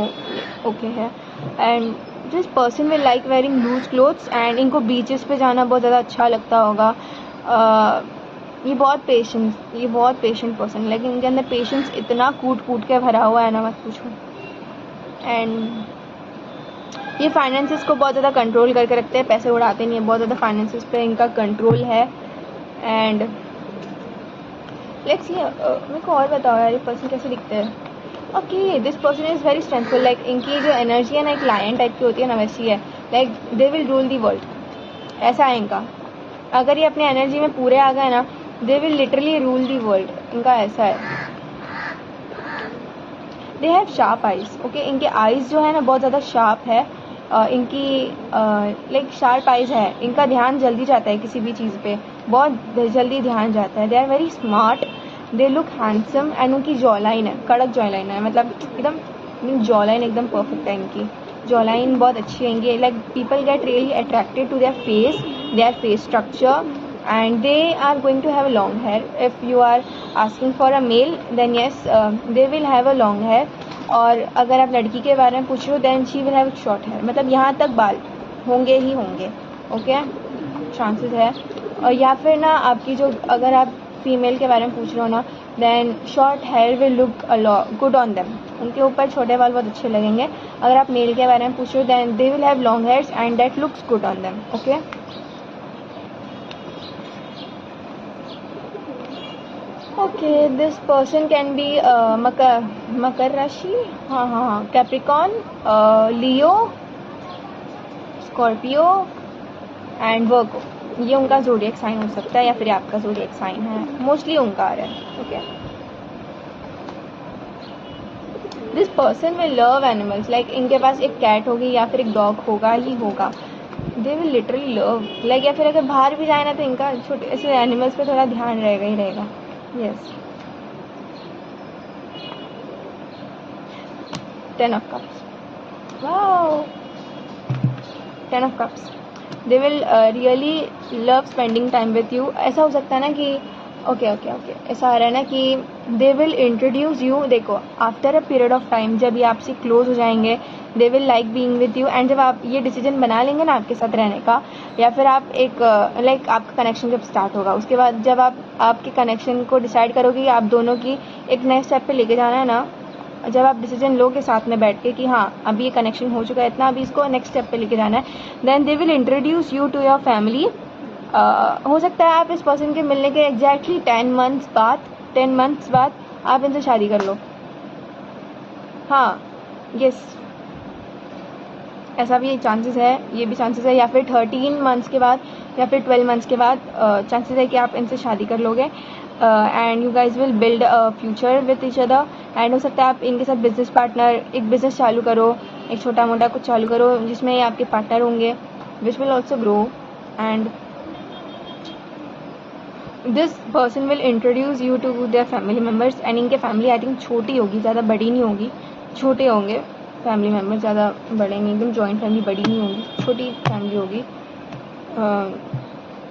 okay है. And this person will like wearing loose clothes. And इनको बीचेस पे जाना बहुत ज़्यादा अच्छा लगता होगा. ये बहुत पेशेंट पर्सन, लेकिन इनके अंदर पेशेंस इतना कूट के भरा हुआ है ना, मत पूछो. एंड ये फाइनेंसेस को बहुत ज़्यादा कंट्रोल करके रखते हैं, पैसे उड़ाते नहीं है, बहुत ज़्यादा फाइनेंसेस पे इनका कंट्रोल है. एंड लेट्स सी, मेरे को और बताओ यार, ये पर्सन कैसे दिखते हैं? Okay, this person is very strengthful, like इनकी जो एनर्जी है ना एक लायन टाइप की होती है ना, वैसी है, like they will rule the world, ऐसा है इनका। अगर ये अपनी एनर्जी में पूरे आ गए ना, दे will literally rule the world, इनका ऐसा है। They have sharp eyes, okay, इनके आइज़ जो है ना बहुत ज़्यादा शार्प है, इनकी लाइक शार्प आइज़ है, इनका ध्यान जल्दी जाता है किसी भी चीज़ पे, बहुत जल्दी ध्यान जाता है। They are very smart, they look handsome, and उनकी जॉ लाइन है, कड़क जॉ लाइन है, मतलब एकदम जॉ लाइन एकदम परफेक्ट है इनकी, जॉ लाइन बहुत अच्छी है इनकी, like people get really attracted to their face structure, and they are going to have a long hair. If you are asking for a male, then yes, they will have a long hair. और अगर आप लड़की के बारे में पूछ रहे हो, then she will have short hair, मतलब यहाँ तक बाल होंगे ही होंगे, ओके, चांसेस है। और या फिर ना आपकी जो, अगर आप फीमेल के बारे में पूछ रहे हो ना, then short hair will look a lot good on them, उनके ऊपर छोटे बाल बहुत अच्छे लगेंगे। अगर आप मेल के बारे में पूछ रहे हो, then they will have long hairs and that looks good on them, okay। Okay, this person can be मकर राशि, हाँ, Capricorn, Leo, Scorpio and Virgo, ये उनका ज़ोडिएक साइन हो सकता है, या फिर आपका ज़ोडिएक साइन है, मोस्टली उनका आ रहा है, okay. This person will love animals, like इनके पास एक कैट होगी या फिर एक डॉग होगा ही होगा, दे विल लिटरली लव, लाइक, या फिर अगर बाहर भी जाए ना तो इनका छोटे ऐसे एनिमल्स पे थोड़ा ध्यान रहेगा ही रहेगा, yes। 10 of cups, wow, 10 of cups, they will really love spending time with you। ऐसा हो सकता है ना कि ओके, ऐसा आ रहा है ना कि दे विल इंट्रोड्यूस यू, देखो after a period of time जब ये आपसे क्लोज हो जाएंगे, they will like being with you, and जब आप ये डिसीजन बना लेंगे ना आपके साथ रहने का, या फिर आप एक लाइक आपका कनेक्शन जब स्टार्ट होगा, उसके बाद जब आप आपके कनेक्शन को डिसाइड करोगे कि आप दोनों की एक नए स्टेप पे लेके जाना है ना, जब आप डिसीजन लोगे साथ में बैठ के कि हाँ अभी ये कनेक्शन हो चुका है इतना, अभी इसको नेक्स्ट स्टेप पे लेके जाना है, then they will introduce you to your family. हो सकता है आप इस पर्सन के मिलने के एग्जैक्टली 10 मंथ्स बाद आप इनसे शादी कर लो, हाँ, यस, ऐसा भी चांसेस है, ये भी चांसेस है, या फिर 13 मंथ्स के बाद या फिर 12 मंथ्स के बाद चांसेस है कि आप इनसे शादी कर लोगे, and you guys will build a future with each other, and हो सकता है आप इनके साथ बिजनेस पार्टनर, एक बिजनेस चालू करो, एक छोटा मोटा कुछ चालू करो जिसमें ये आपके पार्टनर होंगे, which will also grow, and this person will introduce you to their family members, and इनके फैमिली आई थिंक छोटी होगी, ज़्यादा बड़ी नहीं होगी, छोटे होंगे फैमिली मेम्बर्स, ज़्यादा बड़े नहीं, एकदम जॉइंट फैमिली बड़ी नहीं होगी, छोटी फैमिली होगी।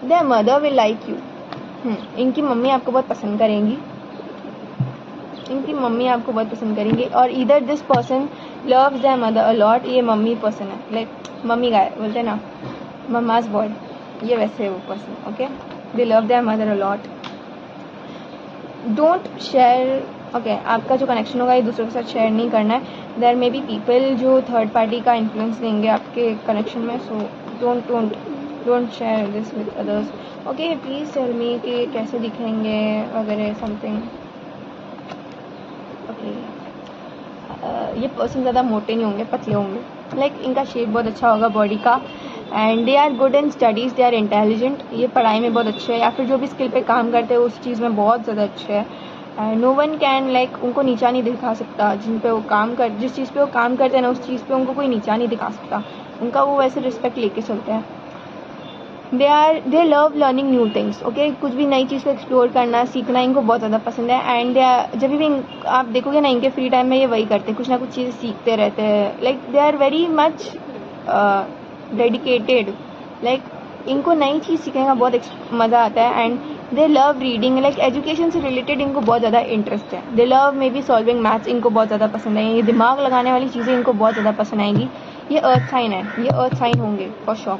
There mother will like you, इनकी मम्मी आपको बहुत पसंद करेंगी, इनकी मम्मी आपको बहुत पसंद करेंगी, और इधर this person loves there mother a lot, ये मम्मी पर्सन है, लाइक मम्मी गाय बोलते हैं ना, मम्माज बॉय, ये वैसे है वो person, okay, they love there mother a lot. Don't share, okay, आपका जो कनेक्शन होगा ये दूसरों के साथ शेयर नहीं करना है, देयर मे बी पीपल जो थर्ड पार्टी का इन्फ्लुएंस देंगे आपके कनेक्शन में, so don't share this with others, okay. Please tell me कि कैसे दिखेंगे वगैरह समथिंग, ओके। ये पर्सन ज़्यादा मोटे नहीं होंगे, पतले होंगे, लाइक इनका शेप बहुत अच्छा होगा बॉडी का, and they are good in studies, they are intelligent, ये पढ़ाई में बहुत अच्छे हैं, या फिर जो भी स्किल पे काम करते हैं उस चीज़ में बहुत ज़्यादा अच्छे हैं, नो वन कैन लाइक उनको नीचा नहीं दिखा सकता, जिस चीज़ पे वो काम करते हैं ना उस चीज़ पे उनको कोई नीचा नहीं दिखा सकता, उनका वो वैसे रिस्पेक्ट लेके चलते हैं। दे love learning new things, okay, कुछ भी नई चीज़ को एक्सप्लोर करना, सीखना इनको बहुत ज़्यादा पसंद है, एंड जब भी आप देखोगे ना इनके फ्री टाइम में ये वही करते हैं, कुछ ना कुछ चीज़ें सीखते रहते हैं, like they are very much dedicated, like इनको नई चीज़ सीखने का बहुत मज़ा आता है, and they love reading, like education से रिलेटेड इनको बहुत ज़्यादा इंटरेस्ट है, they love may be solving maths, इनको बहुत ज़्यादा पसंद है, ये दिमाग लगाने वाली चीज़ें इनको बहुत ज़्यादा पसंद आएंगी, ये अर्थ साइन है, ये अर्थ साइन होंगे for sure.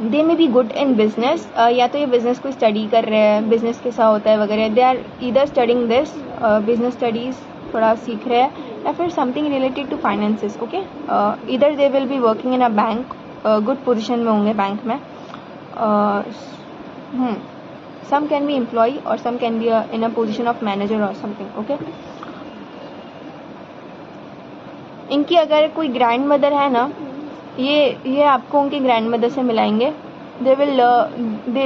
They may be good in business, या तो ये बिजनेस को स्टडी कर रहे हैं, बिजनेस कैसा होता है वगैरह, they are either studying this, business studies थोड़ा सीख रहे हैं, या फिर something related to finances, okay, इधर they will be working in a bank, good position में होंगे बैंक में, some can be employee or some can be in a position of manager or something. Okay, इनकी अगर कोई grand mother है ना, ये आपको उनकी ग्रैंड मदर से मिलाएंगे. they will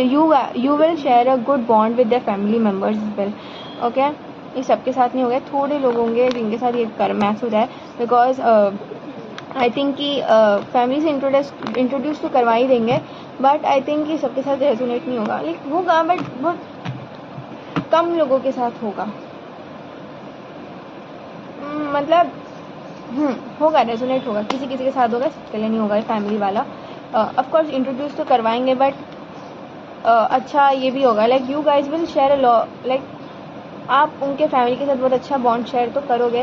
you will share a good bond with their family members as well. Okay, ये सबके साथ नहीं होगा, थोड़े लोग होंगे जिनके साथ ये मैच हो जाए, बिकॉज आई थिंक कि फैमिली से इंट्रोड्यूस तो करवा ही देंगे, बट आई थिंक कि सबके साथ रेजोनेट नहीं होगा. लाइक होगा बट बहुत कम लोगों के साथ होगा. मतलब होगा, रेजोनेट होगा, किसी किसी के साथ होगा, सबके लिए नहीं होगा फैमिली वाला. ऑफ कोर्स इंट्रोड्यूस तो करवाएंगे, बट अच्छा ये भी होगा, like you guys will share a like आप उनके फैमिली के साथ बहुत अच्छा बॉन्ड शेयर तो करोगे.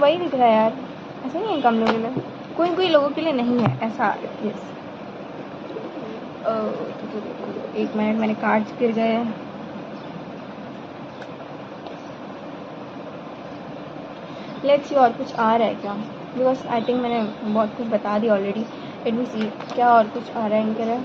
वही दिख रहा है यार, ऐसा नहीं है कम लोगों के लिए, कोई लोगों के लिए नहीं है ऐसा. यस, एक मिनट, मैंने कार्ड्स गिर गए. लेट्स सी और कुछ आ रहा है क्या, बिकॉज आई थिंक मैंने बहुत कुछ बता दिया ऑलरेडी. लेट मी सी क्या और कुछ आ रहा है इनके लिए.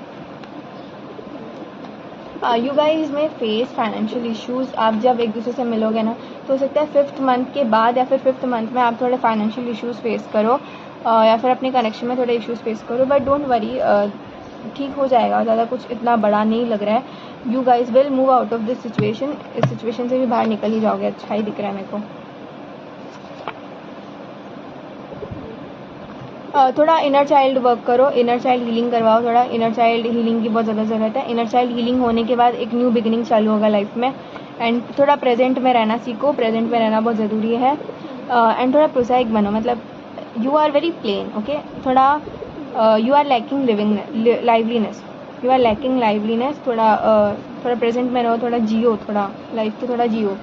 यू गाइज में फेस फाइनेंशियल इश्यूज. आप जब एक दूसरे से मिलोगे ना, तो हो सकता है 5th मंथ के बाद या फिर 5th मंथ में आप थोड़े फाइनेंशियल इश्यूज फेस करो, या फिर अपने कनेक्शन में थोड़े इश्यूज फेस करो, बट डोंट वरी, ठीक हो जाएगा. ज़्यादा कुछ इतना बड़ा नहीं लग रहा है. You guys will move out of this situation. इस सिचुएशन से भी बाहर निकल ही जाओगे, अच्छा ही दिख रहा है मेरे को. थोड़ा इनर चाइल्ड वर्क करो, इनर चाइल्ड हीलिंग करवाओ. थोड़ा इनर चाइल्ड हीलिंग की बहुत ज़्यादा ज़रूरत है. इनर चाइल्ड हीलिंग होने के बाद एक न्यू बिगिनिंग चालू होगा लाइफ में. एंड थोड़ा प्रेजेंट में रहना सीखो, प्रेजेंट में रहना बहुत ज़रूरी है. एंड थोड़ा प्रोसाइक बनो, मतलब you are very plain. Okay, थोड़ा you are lacking liveliness, you are lacking liveliness. थोड़ा प्रेजेंट में रहो, थोड़ा जियो, थोड़ा लाइफ को थोड़ा जियो.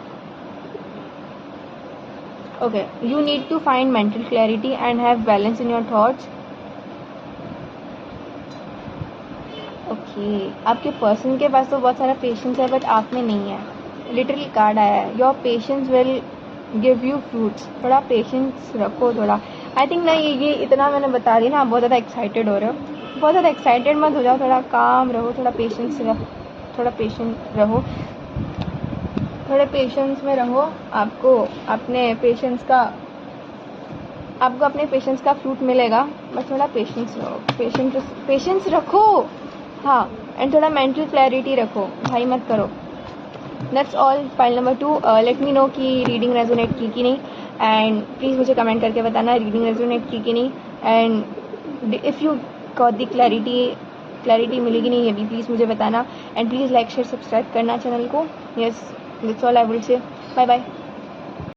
Okay, you need to find mental clarity and have balance in your thoughts. Okay, आपके पर्सन के पास तो बहुत सारा पेशेंस है, बट आप में नहीं है. लिटरली कार्ड आया है, your patience will give you fruits. थोड़ा पेशेंस रखो. थोड़ा आई थिंक ना, ये इतना मैंने बता दिया ना, आप बहुत ज़्यादा एक्साइटेड हो रहे हो. बहुत ज़्यादा एक्साइटेड मत हो जाओ, थोड़ा काम रहो, थोड़ा पेशेंस रहो, थोड़े पेशेंस में रहो. आपको अपने पेशेंस का फ्रूट मिलेगा, बस थोड़ा पेशेंस रहो, पेशेंस रखो. हाँ, एंड थोड़ा मेंटल क्लैरिटी रखो, भाई मत करो. That's all. File number 2. Late me know कि रीडिंग रेजोनेट की कि नहीं, एंड प्लीज़ मुझे कमेंट करके बताना रीडिंग रेजोनेट की कि नहीं. And if you got the clarity मिलेगी नहीं, ये भी प्लीज़ मुझे बताना. And please like share subscribe करना चैनल को. Yes, that's all I will say. Bye bye.